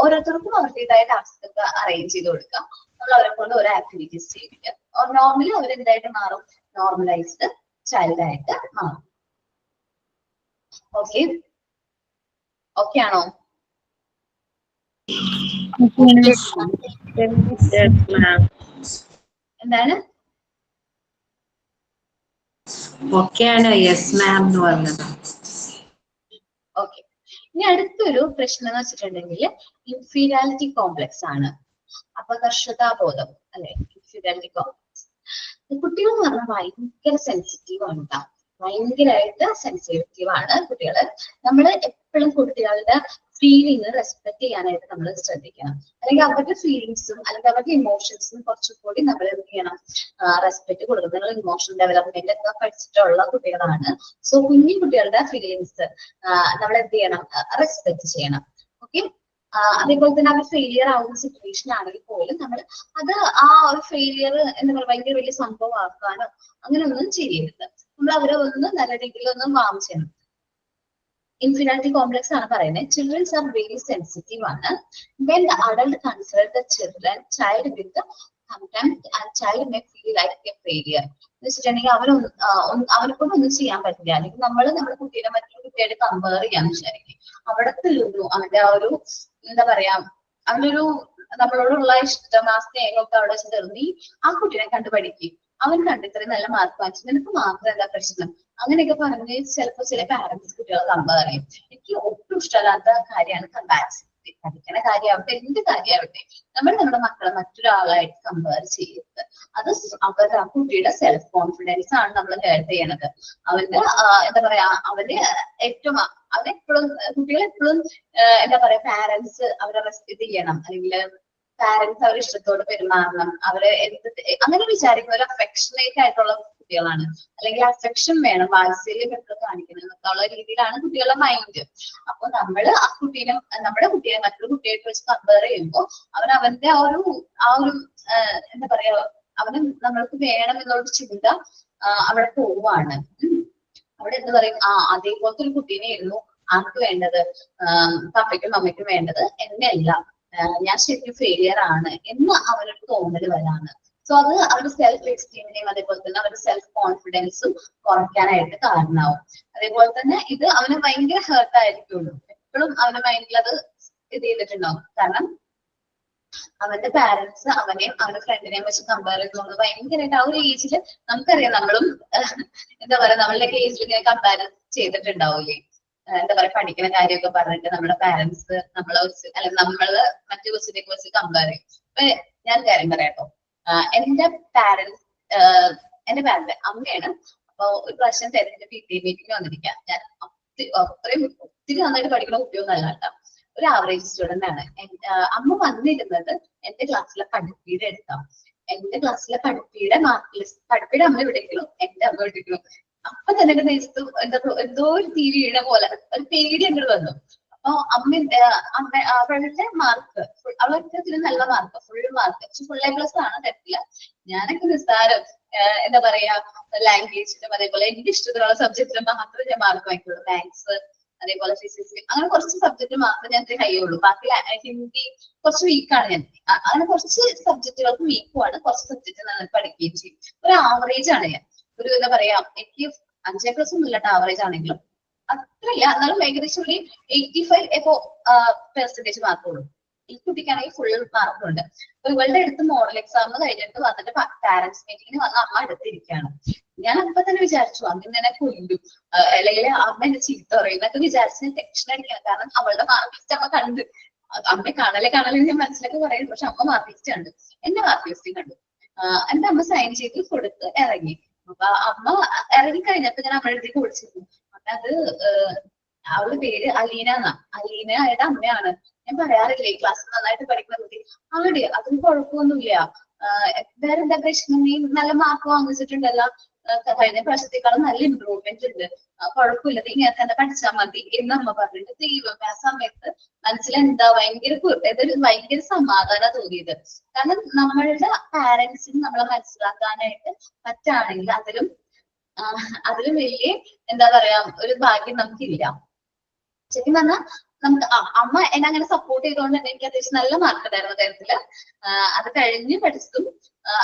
ഓരോരുത്തർക്കും അവരുടേതായ ടാസ്ക് ഒക്കെ അറേഞ്ച് ചെയ്ത് കൊടുക്കാം. നമ്മൾ അവരെ കൊണ്ട് ഓരോ ആക്ടിവിറ്റീസ് ചെയ്യിപ്പിക്കാം. നോർമലി അവരെന്തായിട്ട് മാറും, നോർമലൈസ്ഡ് ചൈൽഡ് ആയിട്ട് മാറും. ഓക്കെ ആണോ? എന്താണ് ഓക്കെയാണ്, യെസ് മാം എന്ന് പറഞ്ഞത്. ഓക്കെ. ഇനി അടുത്തൊരു പ്രശ്നം എന്ന് വെച്ചിട്ടുണ്ടെങ്കിൽ ഇൻഫീരിയാലിറ്റി കോംപ്ലക്സ് ആണ്. അപകർഷതാബോധം അല്ലെ, ഇൻഫീരിയാലിറ്റി കോംപ്ലക്സ്. കുട്ടികൾ എന്ന് പറഞ്ഞാൽ ഭയങ്കര സെൻസിറ്റീവ് ആണ് കേട്ടോ, ഭയങ്കരമായിട്ട് സെൻസിറ്റീവ് ആണ് കുട്ടികൾ. നമ്മൾ എപ്പോഴും കുട്ടികളുടെ ഫീലിംഗ് റെസ്പെക്ട് ചെയ്യാനായിട്ട് നമ്മൾ ശ്രദ്ധിക്കണം. അല്ലെങ്കിൽ അവരുടെ ഫീലിങ്സും അല്ലെങ്കിൽ അവരുടെ ഇമോഷൻസും കുറച്ചുകൂടി നമ്മൾ എന്ത് ചെയ്യണം, റെസ്പെക്ട് കൊടുക്കണം. നിങ്ങൾ ഇമോഷണൽ ഡെവലപ്മെന്റ് ഒക്കെ പഠിച്ചിട്ടുള്ള കുട്ടികളാണ്. സോ കുഞ്ഞു കുട്ടികളുടെ ഫീലിങ്സ് നമ്മൾ എന്ത് ചെയ്യണം, റെസ്പെക്ട് ചെയ്യണം. ഓക്കെ. അതേപോലെ തന്നെ അവർ ഫെയിലിയർ ആവുന്ന സിറ്റുവേഷൻ ആണെങ്കിൽ പോലും നമ്മൾ അത് ആ ഒരു ഫെയിലിയർ എന്താ പറയുക ഭയങ്കര വലിയ സംഭവമാക്കാനോ അങ്ങനെ ഒന്നും ചെയ്യരുത്. നമ്മൾ അവരെ ഒന്ന് നല്ല രീതിയിൽ ഒന്ന് വാം ചെയ്യണം. ഇൻഫീരിയാരിറ്റി കോംപ്ലക്സ് ആണ് പറയുന്നത്. ചിൽഡ്രൻസ് ആർ വെരി സെൻസിറ്റീവ് ആണ്. When the adult consider the Child with contempt and child may feel like a failure. എന്ന് വെച്ചിട്ടുണ്ടെങ്കിൽ അവനെ കൊണ്ട് ഒന്നും ചെയ്യാൻ പറ്റില്ല. അല്ലെങ്കിൽ നമ്മൾ നമ്മുടെ കുട്ടീനെ മറ്റൊരു കുട്ടിയായിട്ട് കമ്പയർ ചെയ്യാൻ വിചാരിക്കും. അവിടെ തീർന്നു അവന്റെ ആ ഒരു എന്താ പറയാ, അവനൊരു നമ്മളോടുള്ള ഇഷ്ടം ആ സ്നേഹമൊക്കെ അവിടെ വെച്ച് തീർന്നു. ആ കുട്ടീനെ കണ്ടു പഠിക്കും. അവൻ കണ്ട് ഇത്രയും നല്ല മാർക്ക് വാങ്ങിച്ചു, നിനക്ക് മാത്രം എന്താ പ്രശ്നം, അങ്ങനെയൊക്കെ പറഞ്ഞ് ചിലപ്പോൾ ചില പാരന്റ്സ് കുട്ടികളെ കമ്പയർ ചെയ്യും. എനിക്ക് ഒട്ടും ഇഷ്ടമല്ലാത്ത കാര്യമാണ് കമ്പാരിസൺ. പഠിക്കുന്ന കാര്യമാവട്ടെ എന്ത് കാര്യമാവട്ടെ നമ്മൾ നമ്മുടെ മക്കളെ മറ്റൊരാളായിട്ട് കമ്പയർ ചെയ്യരുത്. അത് അവരുടെ ആ കുട്ടിയുടെ സെൽഫ് കോൺഫിഡൻസ് ആണ് നമ്മൾ ഹേർട്ട് ചെയ്യണത്. അവന്റെ എന്താ പറയാ, അവനെപ്പോഴും കുട്ടികളെപ്പോഴും എന്താ പറയാ പാരന്റ്സ് അവരെ റെസ്പെക്ട് ചെയ്യണം, അല്ലെങ്കിൽ പാരന്റ്സ് അവരെ ഇഷ്ടത്തോട് പെരുമാറണം, അവരെ അങ്ങനെ വിചാരിക്കുന്ന ഒരു അഫെക്ഷനേറ്റ് ആയിട്ടുള്ള കുട്ടികളാണ്. അല്ലെങ്കിൽ അഫെക്ഷൻ വേണം, വാത്സല്യം എപ്പോഴും കാണിക്കണം എന്നുള്ള രീതിയിലാണ് കുട്ടികളുടെ മൈൻഡ്. അപ്പൊ നമ്മൾ ആ കുട്ടീനെ നമ്മുടെ കുട്ടിയെ മറ്റൊരു കുട്ടിയായിട്ട് വെച്ച് കമ്പയർ ചെയ്യുമ്പോൾ അവന്റെ ആ ഒരു എന്താ പറയാ, അവന് നമ്മൾക്ക് വേണം എന്നുള്ള ചിന്ത അവിടെ പോവാണ്. അവിടെ എന്ത് പറയും, അതേപോലത്തെ ഒരു കുട്ടീനെയായിരുന്നു ആർക്ക് വേണ്ടത്, പപ്പയ്ക്കും അമ്മയ്ക്കും വേണ്ടത് എന്നെയല്ല, ഞാൻ ശരിക്കും ഫെയിലിയർ ആണ് എന്ന് അവനൊരു തോന്നൽ വരാണ്. സോ അത് അവരുടെ സെൽഫ് എസ്റ്റീമിനെയും അതേപോലെ തന്നെ അവരുടെ സെൽഫ് കോൺഫിഡൻസും കുറയ്ക്കാനായിട്ട് കാരണമാവും. അതേപോലെ തന്നെ ഇത് അവന് ഭയങ്കര ഹേർട്ട് ആയിരിക്കുള്ളൂ. എപ്പോഴും അവന്റെ മൈൻഡിൽ അത് ഇത് ചെയ്തിട്ടുണ്ടാവും. കാരണം അവന്റെ പാരന്റ്സ് അവനെയും അവന്റെ ഫ്രണ്ടിനെയും വെച്ച് കമ്പയർ ചെയ്തുകൊണ്ട് ഭയങ്കരമായിട്ട് ആ ഒരു ഏജില് നമുക്കറിയാം, നമ്മളും എന്താ പറയാ നമ്മളുടെ ഏജിൽ ഇങ്ങനെ കമ്പയർ ചെയ്തിട്ടുണ്ടാവൂലേ. എന്താ പറയാ, പഠിക്കുന്ന കാര്യമൊക്കെ പറഞ്ഞിട്ട് നമ്മുടെ പാരന്റ്സ് നമ്മളെ വെച്ച് അല്ലെങ്കിൽ നമ്മള് മറ്റു കൊച്ചിനെ വെച്ച് കമ്പയർ ചെയ്യും. അപ്പൊ ഞാൻ കാര്യം പറയാട്ടോ, എന്റെ പാരന്റ് അമ്മയാണ്. അപ്പൊ ഒരു പ്രാവശ്യം തെരഞ്ഞെടുപ്പ് PTA മീറ്റിംഗ് വന്നിരിക്കാം. ഞാൻ ഒത്തിരി നന്നായിട്ട് പഠിക്കുന്ന കുട്ടിയൊന്നല്ല കേട്ടോ, ഒരു ആവറേജ് സ്റ്റുഡന്റ് ആണ്. അമ്മ വന്നിരുന്നത് എന്റെ ക്ലാസ്സിലെ പഠിപ്പിയുടെ അടുത്താണ്. എന്റെ ക്ലാസ്സിലെ പഠിപ്പിയുടെ മാർക്ക് ലിസ്റ്റ്, പഠിപ്പിയുടെ അമ്മ എവിടെയെങ്കിലും എന്റെ അമ്മ എവിടെയെങ്കിലും, അപ്പൊ തന്നെ എന്റെ നെയ്ത്ത് എന്തോ ഒരു തീ വീണ പോലെ ഒരു പേടി അങ്ങോട്ട് വന്നു. അപ്പൊ അവളുടെ മാർക്ക്, അവൾക്ക് നല്ല mark, full mark, full A+ ആണ്, തെറ്റില്ല. ഞാനൊക്കെ നിസ്സാരം എന്താ പറയാ ലാംഗ്വേജിലും അതേപോലെ എനിക്ക് ഇഷ്ടത്തിലുള്ള സബ്ജക്റ്റിലും മാത്രമേ ഞാൻ മാർക്ക് വാങ്ങിക്കുള്ളൂ. മാത്സ് അതേപോലെ ഫിസിക്സ് അങ്ങനെ കുറച്ച് സബ്ജക്റ്റ് മാത്രമേ ഞാൻ കഴിയുള്ളൂ. ബാക്കി ഹിന്ദി കുറച്ച് വീക്കാണ് ഞാൻ. അങ്ങനെ കുറച്ച് സബ്ജക്റ്റുകൾക്ക് വീക്കുമാണ്, കുറച്ച് സബ്ജക്റ്റ് നന്നായിട്ട് പഠിക്കുകയും ചെയ്യും. ഒരു ആവറേജ് ആണ് ഞാൻ. ഒരു എന്താ പറയാ, എനിക്ക് 5A+ ഒന്നും ഇല്ലാത്ത ആവറേജ് ആണെങ്കിലും അത്രയില്ല, എന്നാലും ഏകദേശം ഒരു 85% മാർക്കുള്ളൂ. ഈ കുട്ടിക്കാണെങ്കിൽ ഫുൾ മാർക്കുണ്ട്. അപ്പൊ ഇവളുടെ അടുത്ത് മോഡൽ എക്സാം കഴിഞ്ഞിട്ട് വന്നിട്ട് പാരന്റ്സ് മീറ്റിംഗിന് വന്ന് അമ്മ അടുത്തിരിക്കുകയാണ്. ഞാൻ അപ്പൊ തന്നെ വിചാരിച്ചു അന്ന് എന്നെ കൊല്ലും, അല്ലെങ്കിൽ അമ്മ എന്നെ ചീത്ത പറയും എന്നൊക്കെ വിചാരിച്ച് ടെൻഷൻ അടിക്കണം. കാരണം അവളുടെ മാർക്ക് ലിസ്റ്റ് അമ്മ കണ്ട്, അമ്മ കാണലെ ഞാൻ മനസ്സിലൊക്കെ പറയുന്നു. പക്ഷെ അമ്മ മാർക്ക് ലിസ്റ്റ് കണ്ടു, എന്റെ മാർക്ക് ലിസ്റ്റ് കണ്ടു. എന്റെ അമ്മ സൈൻ ചെയ്ത് കൊടുത്ത് ഇറങ്ങി. അപ്പൊ അമ്മ ഇറങ്ങി കഴിഞ്ഞപ്പോ ഞാൻ അമ്മയുടെ അടുത്തേക്ക് വിളിച്ചിരുന്നു. അത് അവളുടെ പേര് അലീന എന്നാ. അലീനയുടെ അമ്മയാണ്. ഞാൻ പറയാറില്ലേ ക്ലാസ്സിൽ നന്നായിട്ട് പഠിക്കുന്ന കുട്ടി, അവിടെ അതിന് കുഴപ്പമൊന്നുമില്ല, വേറെ എന്താ പ്രശ്നം, നീ നല്ല മാർക്ക് വാങ്ങിച്ചിട്ടുണ്ടല്ലോ, കഴിഞ്ഞ പ്രാവശ്യത്തെക്കാളും നല്ല ഇമ്പ്രൂവ്മെന്റ് ഉണ്ട്, കുഴപ്പമില്ല, നീ ഇങ്ങനെ തന്നെ പഠിച്ചാൽ മതി എന്ന് അമ്മ പറഞ്ഞിട്ട് ദൈവം ആ സമയത്ത് മനസ്സിലെന്താ ഭയങ്കര സമാധാനം തോന്നിയത്. കാരണം നമ്മളുടെ പാരന്റ്സിന് നമ്മളെ മനസ്സിലാക്കാനായിട്ട് പറ്റുകയാണെങ്കിൽ അതിലും വലിയ എന്താ പറയാ ഒരു ഭാഗ്യം നമുക്കില്ല. ശരിക്കും പറഞ്ഞാൽ നമുക്ക് അമ്മ എന്നെ അങ്ങനെ സപ്പോർട്ട് ചെയ്തുകൊണ്ട് തന്നെ എനിക്ക് അത്യാവശ്യം നല്ല മാർക്ക് ഉണ്ടായിരുന്നു തരത്തില്. അത് കഴിഞ്ഞ് പഠിച്ചതും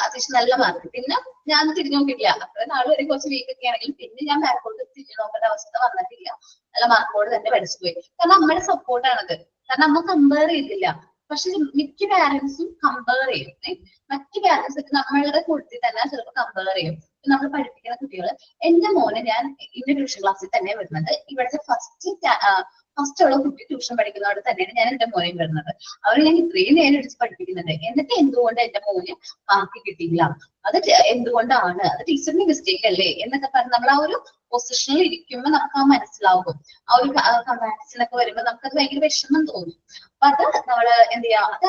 അത്യാവശ്യം നല്ല മാർക്ക്. പിന്നെ ഞാൻ തിരിഞ്ഞു നോക്കിയിട്ടില്ല. അത്ര നാൾ വരെ കുറച്ച് വീക്കൊക്കെ ആണെങ്കിലും പിന്നെ ഞാൻ ബാക്കോട്ട് തിരിഞ്ഞു നോക്കേണ്ട അവസ്ഥ വന്നിട്ടില്ല. നല്ല മാർക്കോട് തന്നെ പഠിച്ചു പോയി. കാരണം അമ്മയുടെ സപ്പോർട്ടാണത്. കാരണം അമ്മ കമ്പയർ ചെയ്തില്ല. പക്ഷെ മിക്ക പാരന്റ്സും കമ്പയർ ചെയ്യും. മറ്റു പാരന്റ്സ് നമ്മളുടെ കൂട്ടത്തിൽ തന്നെ ചിലപ്പോൾ കമ്പയർ ചെയ്യും. നമ്മൾ പഠിപ്പിക്കുന്ന കുട്ടികൾ, എന്റെ മോനെ ഞാൻ ഇന്ന ട്യൂഷൻ ക്ലാസ്സിൽ തന്നെ വരുന്നത്, ഇവിടുത്തെ ഫസ്റ്റ് ഫസ്റ്റ് ഉള്ള കുട്ടി ട്യൂഷൻ പഠിക്കുന്നതോടെ തന്നെയാണ് ഞാൻ എന്റെ മോനെ വിടുന്നത്. അവരെ ഞാൻ ഇത്രയും നേരം എടുത്ത് പഠിപ്പിക്കുന്നുണ്ട്, എന്നിട്ട് എന്തുകൊണ്ട് എന്റെ മോന് മാർക്ക് കിട്ടിയില്ല, അത് എന്തുകൊണ്ടാണ്, അത് ടീച്ചറിന്റെ മിസ്റ്റേക്ക് അല്ലേ എന്നൊക്കെ പറഞ്ഞ് നമ്മൾ ആ ഒരു പൊസിഷനിൽ ഇരിക്കുമ്പോൾ നമുക്ക് ആ മനസ്സിലാവും. ആ ഒരു കമ്പാരിസൺ ഒക്കെ വരുമ്പോൾ നമുക്കത് ഭയങ്കര വിഷമം തോന്നും. അപ്പൊ അത് നമ്മള് എന്ത് ചെയ്യാ, അത്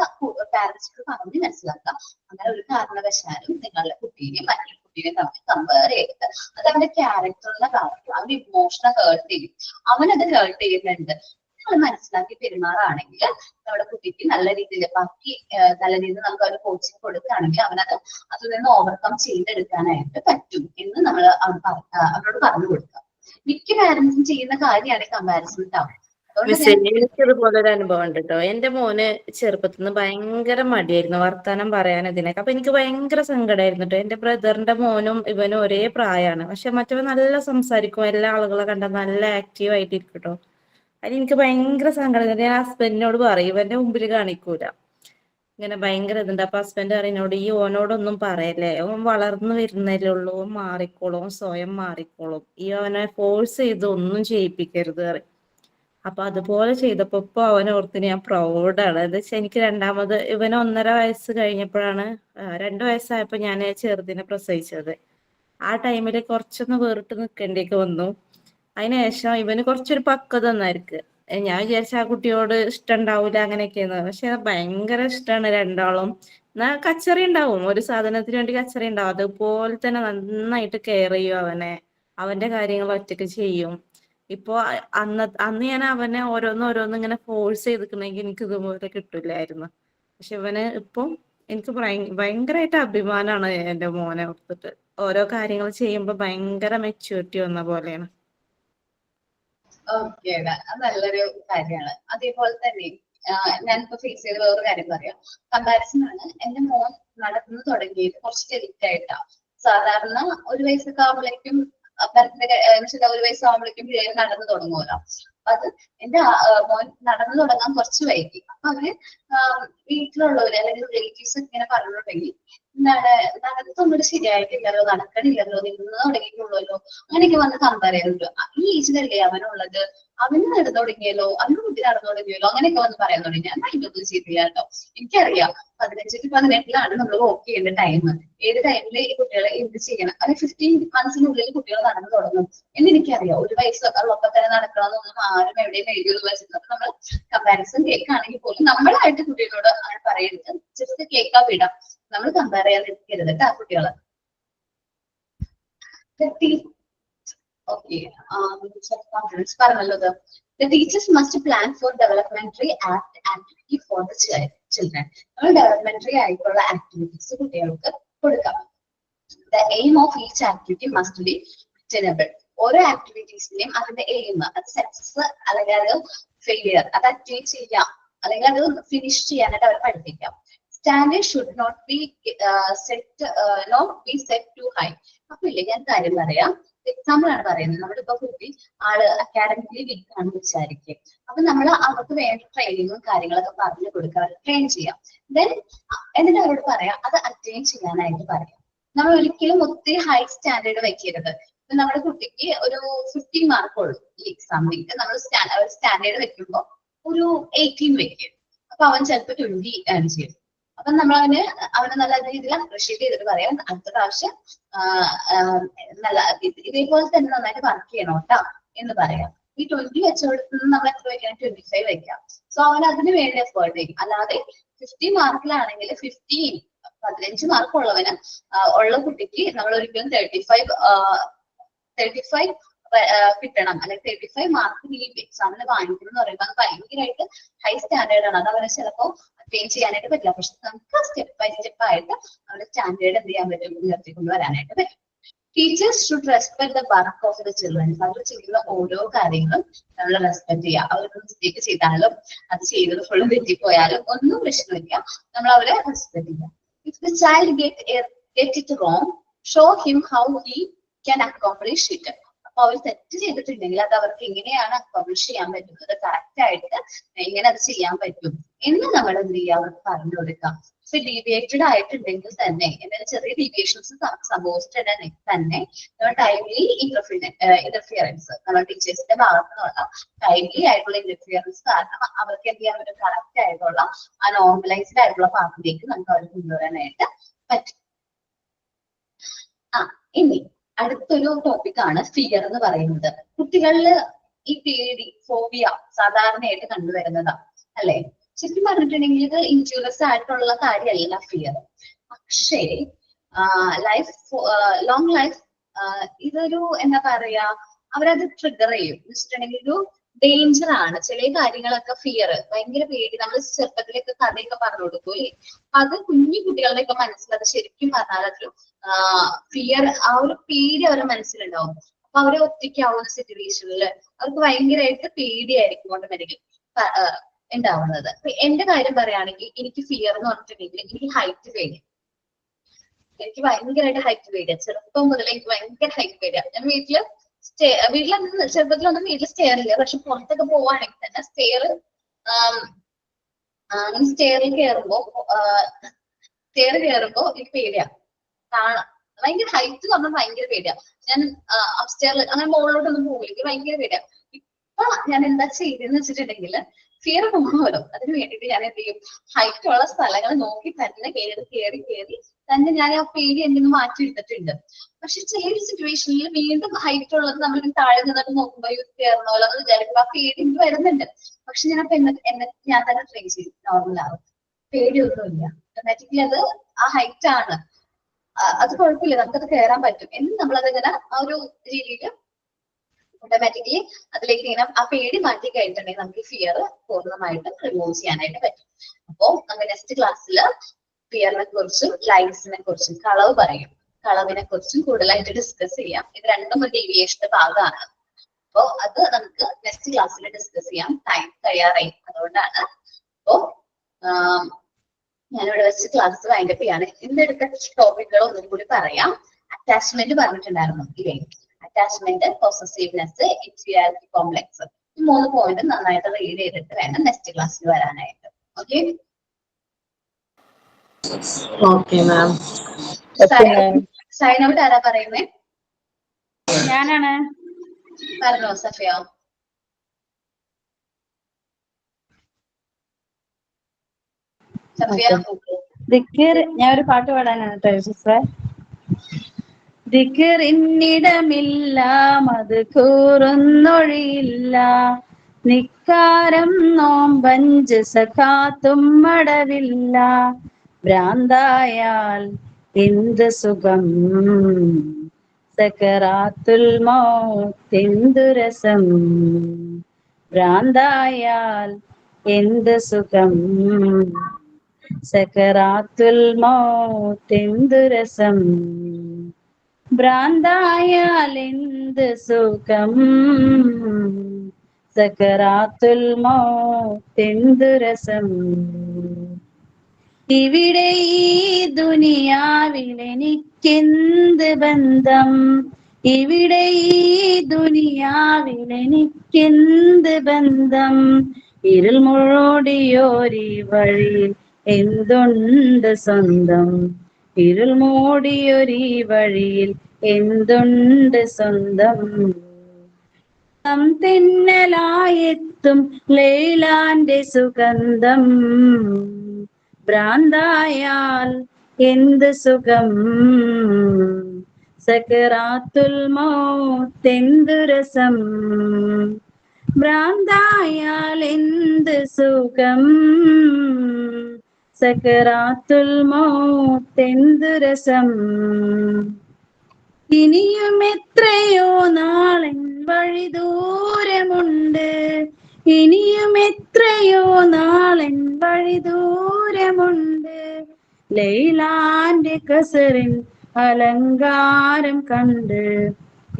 പാരന്റ്സിന് പറഞ്ഞ് മനസ്സിലാക്കാം. അങ്ങനെ ഒരു കാരണവശാലും നിങ്ങളുടെ കുട്ടീനെയും മറ്റൊരു കുട്ടീനെയും തമ്മിൽ കമ്പയർ ചെയ്തിട്ട് അത് അവന്റെ ക്യാരക്ടറിനെ കാര്യം, അവന്റെ ഇമോഷനെ ഹേർട്ട് ചെയ്യും, അവനത് ഹേർട്ട് ചെയ്യുന്നുണ്ട് നിങ്ങൾ മനസ്സിലാക്കി പെരുമാറാണെങ്കിൽ നമ്മുടെ കുട്ടിക്ക് നല്ല രീതിയിൽ ബാക്കി നല്ല രീതിയിൽ നമുക്ക് ഒരു കോച്ചിങ് കൊടുക്കുകയാണെങ്കിൽ അവനത് അതിൽ നിന്ന് ഓവർകം ചെയ്തെടുക്കാനായിട്ട് പറ്റും എന്ന് നമ്മൾ അവരോട് പറഞ്ഞു കൊടുക്കാം. മിക്ക പാരന്റ്സും ചെയ്യുന്ന കാര്യമാണ് കമ്പാരിസൺ ഉണ്ടാവും. മിസ്സേ, എനിക്കിതുപോലെ ഒരു അനുഭവം ഉണ്ട് കേട്ടോ. എന്റെ മോന് ചെറുപ്പത്തിൽ നിന്ന് ഭയങ്കര മടിയായിരുന്നു വർത്താനം പറയാൻ ഇതിനൊക്കെ. അപ്പൊ എനിക്ക് ഭയങ്കര സങ്കടമായിരുന്നു കേട്ടോ. എന്റെ ബ്രദറിന്റെ മോനും ഇവനും ഒരേ പ്രായമാണ്, പക്ഷെ മറ്റവൻ നല്ല സംസാരിക്കും, എല്ലാ ആളുകളെ കണ്ട നല്ല ആക്റ്റീവ് ആയിട്ടിരിക്കും കേട്ടോ. അതിന് എനിക്ക് ഭയങ്കര സങ്കടം. ഞാൻ ഹസ്ബൻഡിനോട് പറയും, ഇവന്റെ മുമ്പിൽ കാണിക്കൂല, ഇങ്ങനെ ഭയങ്കര ഇതുണ്ട്. അപ്പൊ ഹസ്ബൻഡ് പറയുന്നോട്, ഈ ഓനോടൊന്നും പറയല്ലേ, ഓൻ വളർന്നു വരുന്നല്ലേ ഉള്ളൂ, ഓൻ മാറിക്കോളും, സ്വയം മാറിക്കോളും, ഈ അവനെ ഫോഴ്സ് ചെയ്ത് ഒന്നും ചെയ്യിപ്പിക്കരുത് പറയും. അപ്പൊ അതുപോലെ ചെയ്തപ്പോ ഇപ്പൊ അവനോർത്ത് ഞാൻ പ്രൗഡാണ്. എന്താ വെച്ചാൽ എനിക്ക് രണ്ടാമത് ഇവന് 1.5 വയസ്സ് കഴിഞ്ഞപ്പോഴാണ് 2 വയസ്സായപ്പോ ഞാൻ ചെറുതിനെ പ്രസവിച്ചത്. ആ ടൈമില് കുറച്ചൊന്ന് വേറിട്ട് നിൽക്കേണ്ടിയൊക്കെ വന്നു. അതിനുശേഷം ഇവന് കുറച്ചൊരു പക്വത ഒന്നായിരിക്കും. ഞാൻ വിചാരിച്ച ആ കുട്ടിയോട് ഇഷ്ടം ഉണ്ടാവൂല അങ്ങനെയൊക്കെയാണ്, പക്ഷെ ഭയങ്കര ഇഷ്ടമാണ് രണ്ടാളും. എന്നാ കച്ചറി ഉണ്ടാവും, ഒരു സാധനത്തിന് വേണ്ടി കച്ചറി ഉണ്ടാവും, അതുപോലെ തന്നെ നന്നായിട്ട് കെയർ ചെയ്യും അവനെ, അവന്റെ കാര്യങ്ങൾ ഒറ്റയ്ക്ക് ചെയ്യും. ഇപ്പൊ അന്ന് ഞാൻ അവനെ ഓരോന്ന് ഇങ്ങനെ ഫോഴ്സ് ചെയ്തിട്ടുണ്ടെങ്കിൽ എനിക്ക് ഇതുപോലെ കിട്ടില്ലായിരുന്നു. പക്ഷെ ഇവന് ഇപ്പൊ എനിക്ക് ഭയങ്കരമായിട്ട് അഭിമാനമാണ് എന്റെ മോനെ ഓർത്തിട്ട്. ഓരോ കാര്യങ്ങൾ ചെയ്യുമ്പോ ഭയങ്കര മെച്യൂരിറ്റി വന്ന പോലെയാണ്. ഓക്കെ, അത് നല്ലൊരു കാര്യമാണ്. അതേപോലെ തന്നെ ഞാനിപ്പോ ഫേസ് ചെയ്ത വേറൊരു കാര്യം പറയാം. കമ്പാരിസൺ ആണ്. എന്റെ മോൻ നടന്നു തുടങ്ങിയത് കുറച്ച് ലേറ്റ് ആയിട്ടാ. സാധാരണ 1 വയസ്സൊക്കെ ആവുമ്പോഴേക്കും ബർത്ത്ഡേ 1 വയസ്സാകുമ്പോഴേക്കും പിള്ളേർ നടന്നു തുടങ്ങുമല്ലോ. അത് എന്റെ മോൻ നടന്നു തുടങ്ങാൻ കുറച്ച് വൈകി. അപ്പൊ അവര് വീട്ടിലുള്ളവര് അല്ലെങ്കിൽ റിലേറ്റീവ്സ് ഒക്കെ ഇങ്ങനെ പറഞ്ഞിട്ടുണ്ടെങ്കിൽ എന്താണ്, നടത്തൊന്നും ശരിയായിട്ടില്ലല്ലോ, നടക്കണില്ലല്ലോ, നിന്ന് തുടങ്ങിയിട്ടുള്ളല്ലോ, അങ്ങനെയൊക്കെ വന്ന് കമ്പയർ ചെയ്തിട്ട് ഈ ഏജിലല്ലേ അവനുള്ളത്, അവന് നടന്നു തുടങ്ങിയല്ലോ, അവന് കുട്ടി നടന്നു തുടങ്ങിയല്ലോ, അങ്ങനെയൊക്കെ വന്ന് പറയാൻ തുടങ്ങി. ഞാൻ അതിനൊന്നും ചെയ്തില്ല കേട്ടോ. എനിക്കറിയാം 15 to 18 നമ്മൾ വർക്ക് ചെയ്യേണ്ട ടൈം. ഏത് ടൈമിൽ ഈ കുട്ടികളെ എന്ത് ചെയ്യണം, അത് 15 monthsനുള്ളിൽ കുട്ടികൾ നടന്നു തുടങ്ങും എന്ന് എനിക്കറിയാം. 1 വയസ്സ് ഉള്ളപ്പോ തന്നെ നടക്കണമെന്നൊന്നും ആരും എവിടെയും എഴുതിയത് വെച്ചിട്ട് നമ്മൾ കമ്പാരിസൺ കേൾക്കുകയാണെങ്കിൽ പോലും നമ്മളായിട്ട് കുട്ടികളോട് അങ്ങനെ പറയരുത്, ജസ്റ്റ് കേൾക്കാൻ വിടാം. നമ്മൾ കമ്പയർ ചെയ്യാൻ നിൽക്കരുത് കേട്ടോ കുട്ടികളെ. Okay, self-confidence പറഞ്ഞല്ലോ. The teachers must plan for developmentary activity for the children. നമ്മൾ developmentary ആയിട്ടുള്ള ആക്ടിവിറ്റീസ് കുട്ടികൾക്ക് കൊടുക്കാം. The aim of each activity must be attainable. ഓരോ ആക്ടിവിറ്റീസിന്റെയും അതിന്റെ എയിം, അത് സക്സസ് അല്ലെങ്കിൽ അത് ഫെയിലിയർ, അത് അറ്റൈൻ ചെയ്യാം അല്ലെങ്കിൽ അത് ഫിനിഷ് ചെയ്യാനായിട്ട് അവർ പഠിപ്പിക്കാം. Standard should not be set too high. അപ്പൊ ഇല്ലേ, ഞാൻ കാര്യം പറയാം. എക്സാമ്പിൾ ആണ് പറയുന്നത്. നമ്മുടെ ഇപ്പൊ കുട്ടി ആള് അക്കാഡമിക്കലി വീക്ക് ആണെന്ന് വിചാരിക്കും. അപ്പൊ നമ്മൾ അവർക്ക് വേണ്ട ട്രെയിനിങ്ങും കാര്യങ്ങളൊക്കെ പറഞ്ഞു കൊടുക്കുക, ട്രെയിൻ ചെയ്യാം. എന്നിട്ട് അവരോട് പറയാം അത് അറ്റൈൻ ചെയ്യാനായിട്ട് പറയാം. നമ്മൾ ഒരിക്കലും ഒത്തിരി ഹൈ സ്റ്റാൻഡേർഡ് വെക്കരുത്. ഇപ്പൊ നമ്മുടെ കുട്ടിക്ക് ഒരു 15 മാർക്ക് ഉള്ളൂ ഈ എക്സാമിലേക്ക്, നമ്മൾ സ്റ്റാൻഡേർഡ് വെക്കുമ്പോൾ ഒരു 18 വെക്കും. അപ്പൊ അവൻ ചിലപ്പോൾ 20 ഏൺ ചെയ്യും. അപ്പൊ നമ്മൾ അവനെ നല്ല രീതിയിൽ അപ്രീഷിയേറ്റ് ചെയ്തിട്ട് പറയാം, അടുത്ത പ്രാവശ്യം നല്ല ഇതേപോലെ തന്നെ നന്നായിട്ട് വർക്ക് ചെയ്യണം കേട്ടോ എന്ന് പറയാം. ഈ 20 വെച്ചുകൊടുത്ത് നമ്മൾ എത്ര വെക്കാം, 25 വെക്കാം. സോ അവൻ അതിന് വേണ്ടി എഫേർട്ട് ചെയ്യും. അല്ലാതെ 50 മാർക്കിലാണെങ്കിൽ 15 മാർക്ക് ഉള്ളവന് ഉള്ള കുട്ടിക്ക് നമ്മൾ ഒരിക്കലും 35 കിട്ടണം അല്ലെങ്കിൽ 35 മാർക്ക് ഈ എക്സാമിന് വാങ്ങിക്കണം എന്ന് പറയുമ്പോൾ അത് ഭയങ്കരമായിട്ട് ഹൈ സ്റ്റാൻഡേർഡ് ആണ്. അത് അവരെ ചിലപ്പോൾ അറ്റൈൻ ചെയ്യാനായിട്ട് പറ്റില്ല. പക്ഷെ നമുക്ക് സ്റ്റെപ്പ് ബൈ സ്റ്റെപ്പ് ആയിട്ട് അവരുടെ സ്റ്റാൻഡേർഡ് എന്ത് ചെയ്യാൻ പറ്റും, ഉയർത്തിക്കൊണ്ട് വരാനായിട്ട് പറ്റും. Teachers should respect the work of the children. അവർ ചെയ്യുന്ന ഓരോ കാര്യങ്ങളും നമ്മൾ റെസ്പെക്ട് ചെയ്യുക. അവർക്ക് മിസ്റ്റേക്ക് ചെയ്താലും അത് ചെയ്തത് ഫുള്ളും തെറ്റിപ്പോയാലും ഒന്നും പ്രശ്നമില്ല, നമ്മൾ അവരെ റെസ്പെക്ട് ചെയ്യാം. If the child get it wrong, show him how he can accomplish it. അപ്പൊ അവർ തെറ്റ് ചെയ്തിട്ടുണ്ടെങ്കിൽ അത് അവർക്ക് എങ്ങനെയാണ് അക്കോംപ്ലിഷ് ചെയ്യാൻ പറ്റുന്നത്, കറക്റ്റ് ആയിട്ട് എങ്ങനെ അത് ചെയ്യാൻ പറ്റും എന്ന് നമ്മൾ എന്ത് ചെയ്യുക, അവർക്ക് പറഞ്ഞു കൊടുക്കാം. ഡീവിയേറ്റഡ് ആയിട്ടുണ്ടെങ്കിൽ തന്നെ എന്തെങ്കിലും ചെറിയ ഡീവിയേഷൻസ് സംഭവിച്ചിട്ടുണ്ടെങ്കിൽ തന്നെ ടൈംലി ഇന്റർഫിയറൻസ് നമ്മുടെ ടീച്ചേഴ്സിന്റെ ഭാഗത്തു നിന്നുള്ള ടൈംലി ആയിട്ടുള്ള ഇന്റർഫിയറൻസ് കാരണം അവർക്ക് എന്ത് ചെയ്യാൻ പറ്റും, കറക്റ്റ് ആയിട്ടുള്ള ആ നോർമലൈസ്ഡ് ആയിട്ടുള്ള പാത്തിലേക്ക് നമുക്ക് അവരെ കൊണ്ടുവരാനായിട്ട് പറ്റും. ഇനി അടുത്തൊരു ടോപ്പിക്കാണ് ഫിയർ എന്ന് പറയുന്നത്. കുട്ടികളില് ഈ പേടി, ഫോബിയ സാധാരണയായിട്ട് കണ്ടുവരുന്നതാണ് അല്ലെ. ശരിക്കും പറഞ്ഞിട്ടുണ്ടെങ്കിൽ ഇത് ഇൻജുറിയസ് ആയിട്ടുള്ള കാര്യമല്ല ഫിയർ. പക്ഷേ ലോങ് ലൈഫ് ഇതൊരു എന്താ പറയാ, അവരത് ട്രിഗർ ചെയ്യും എന്ന് വെച്ചിട്ടുണ്ടെങ്കിൽ ഒരു ഡേഞ്ചർ ആണ്. ചില കാര്യങ്ങളൊക്കെ ഫിയർ, ഭയങ്കര പേടി, നമ്മൾ ചെറുപ്പത്തിലൊക്കെ കഥയൊക്കെ പറഞ്ഞു കൊടുക്കൂലേ, അത് കുഞ്ഞു കുട്ടികളുടെ ഒക്കെ മനസ്സിൽ അത് ശരിക്കും പറഞ്ഞാൽ അതൊരു ഫിയർ, ആ ഒരു പേടി അവരുടെ മനസ്സിലുണ്ടാവും. അപ്പൊ അവരെ ഒറ്റയ്ക്കാവുന്ന സിറ്റുവേഷനിൽ അവർക്ക് ഭയങ്കരമായിട്ട് പേടിയായിരിക്കും ഓട്ടോമാറ്റിക്കലി ഉണ്ടാവുന്നത്. എന്റെ കാര്യം പറയുകയാണെങ്കിൽ എനിക്ക് ഫിയർ എന്ന് പറഞ്ഞിട്ടുണ്ടെങ്കിൽ എനിക്ക് ഹൈറ്റ് പേടി, എനിക്ക് ഭയങ്കരമായിട്ട് ഹൈറ്റ് പേടിയാ. ചെറുപ്പം മുതലേ എനിക്ക് ഭയങ്കര ഹൈറ്റ് പേടിയാ. ഞാൻ വീട്ടില് ചെറുപ്പത്തിലൊന്നും വീട്ടിൽ സ്റ്റെയർ ഇല്ല, പക്ഷെ പുറത്തൊക്കെ പോവാണെങ്കിൽ തന്നെ സ്റ്റെയറിൽ കയറുമ്പോ എനിക്ക് പേടിയാ. കാണാം ഭയങ്കര ഹൈറ്റ് പറഞ്ഞാൽ ഭയങ്കര പേടിയാ. ഞാൻ അപ്സ്റ്റെയറിൽ അങ്ങനെ മുകളിലോട്ടൊന്നും പോകില്ല, എനിക്ക് ഭയങ്കര പേടിയാ. ഇപ്പൊ ഞാൻ എന്താ ചെയ്തെന്ന് വെച്ചിട്ടുണ്ടെങ്കിൽ ഫിയർ പോകണമല്ലോ, അതിന് വേണ്ടിയിട്ട് ഞാൻ എന്ത് ചെയ്യും, ഹൈറ്റ് ഉള്ള സ്ഥലങ്ങൾ നോക്കി തന്നെ കയറി തന്നെ ഞാൻ ആ പേടി എന്നെ നിന്ന് മാറ്റിയെടുത്തിട്ടുണ്ട്. പക്ഷെ ചില സിറ്റുവേഷനിൽ വീണ്ടും ഹൈറ്റ് ഉള്ളത് നമ്മൾ താഴെ നിന്നിട്ട് നോക്കുമ്പോൾ കയറണമല്ലോ എന്ന് വിചാരിക്കുമ്പോൾ ആ പേടി എനിക്ക് വരുന്നുണ്ട്. പക്ഷെ ഞാനപ്പോ ഞാൻ തന്നെ ട്രൈ ചെയ്യും, നോർമലാവും, പേടിയൊന്നുമില്ല, ഓട്ടോമാറ്റിക്കലി അത് ആ ഹൈറ്റ് ആണ്, അത് കുഴപ്പമില്ല, നമുക്കത് കയറാൻ പറ്റും എന്ന് നമ്മളതിങ്ങനെ ആ ഒരു രീതിയിൽ ഓട്ടോമാറ്റിക്കലി അതിലേക്ക് ഇങ്ങനെ ആ പേടി മാറ്റി കഴിഞ്ഞിട്ടുണ്ടെങ്കിൽ നമുക്ക് ഫിയർ പൂർണ്ണമായിട്ടും റിമൂവ് ചെയ്യാനായിട്ട് പറ്റും. അപ്പോ നമുക്ക് നെക്സ്റ്റ് ക്ലാസ്സിൽ ഫിയറിനെ കുറിച്ചും ലൈൻസിനെ കുറിച്ചും കളവിനെ കുറിച്ചും കൂടുതലായിട്ട് ഡിസ്കസ് ചെയ്യാം. ഇത് രണ്ടും ഒരു ഡീവിയേഷന്റെ ഭാഗമാണ്. അപ്പോ അത് നമുക്ക് നെക്സ്റ്റ് ക്ലാസ്സിൽ ഡിസ്കസ് ചെയ്യാം. ടൈം കഴിയാറായി, അതുകൊണ്ടാണ്. അപ്പോ ഞാനിവിടെ വെച്ച് ക്ലാസ് വൈൻഡപ്പ് ചെയ്യാണ്. ഇന്നെടുത്ത ടോപ്പിക്കുകൾ ഒന്നും കൂടി പറയാം. അറ്റാച്ച്മെന്റ് പറഞ്ഞിട്ടുണ്ടായിരുന്നു ഇല്ലേ, അറ്റാച്ച്മെന്റ്, പൊസസീവ്നെസ്, ഇൻഫീരിയോറിറ്റി കോംപ്ലക്സ്, ഈ 3 പോയിന്റ് നന്നായിട്ട് റീഡ് ചെയ്തിട്ട് വേണം നെക്സ്റ്റ് ക്ലാസ്സിൽ വരാനായിട്ട്. Okay okay ma'am. Sign out ആരാ പറയുന്നേ? ഞാനാണ്. പറഞ്ഞോ സഫിയ. സഫിയ ഞാൻ ഒരു പാട്ട് പാടാനാണ് കേട്ടോ. ദിക്റിന്നിടമില്ല, മത് കൂറുന്നൊഴിയില്ല, നിക്കാരം നോമ്പഞ്ച് സഖാത്തും മടവില്ല, ഭ്രാന്തായാൽ എന്ത് സുഖം, സക്കറാത്തുൽ മൗത്ത് രസം, ഭ്രാന്തായാൽ എന്ത് സുഖം, സക്കറാത്തുൽ മൗത്ത് രസം, ഭ്രാന്തായാൽ എന്ത് സുഖം, സക്കറാത്തുൽ മൗത്ത് രസം. ഇവിടെ ഈ ദുനിയാവിൽ എനിക്കെന്ത് ബന്ധം, ഇവിടെ ഈ ദുനിയാവിൽ എനിക്കെന്ത് ബന്ധം, ഇരുൾ മൂടിയോരി വഴിയിൽ എന്തുണ്ട് സ്വന്തം, ഇരുൾ മൂടിയൊരീ വഴിയിൽ എന്തുണ്ട് സ്വന്തം, തെന്നലായെത്തും ലൈലാന്റെ സുഗന്ധം, ഭ്രാന്തായാൽ എന്ത് സുഖം, സക്കറാത്തുൽ മൗത്ത് രസം, ഭ്രാന്തായാൽ എന്ത് സുഖം, സക്കറാത്തുൽ മൗത്ത് രസം. ഇനിയും എത്രയോ നാളൻ വഴി ദൂരമുണ്ട്, ഇനിയും എത്രയോ നാളൻ വഴി ദൂരമുണ്ട്, ലൈലാന്റെ കസറിൻ അലങ്കാരം കണ്ട്,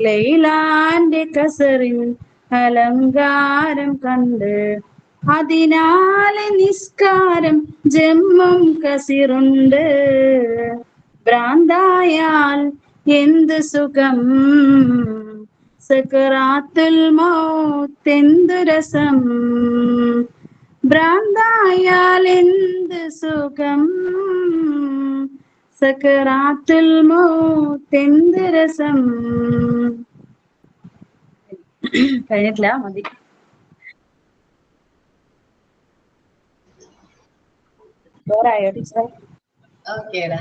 ലൈലാന്റെ കസറിൻ അലങ്കാരം കണ്ട്, അതിനാലെ നിസ്കാരം ജമ്മും കസിറുണ്ട്, ഭ്രാന്തായാൽ എന്ത് സുഖം, സക്കറാത്തുൽ മൗത്ത് രസം, ഭ്രാന്തായാൽ എന്ത് സുഖം, സക്കറാത്തുൽ മൗത്ത് എന്ത് രസം. കഴിഞ്ഞിട്ടില്ല, മതി. ബോറായോ ടീച്ചറെ? ഓക്കേടാ,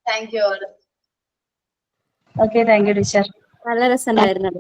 thank you all. Okay, thank you teacher. നല്ല രസമുണ്ടായിരുന്നു.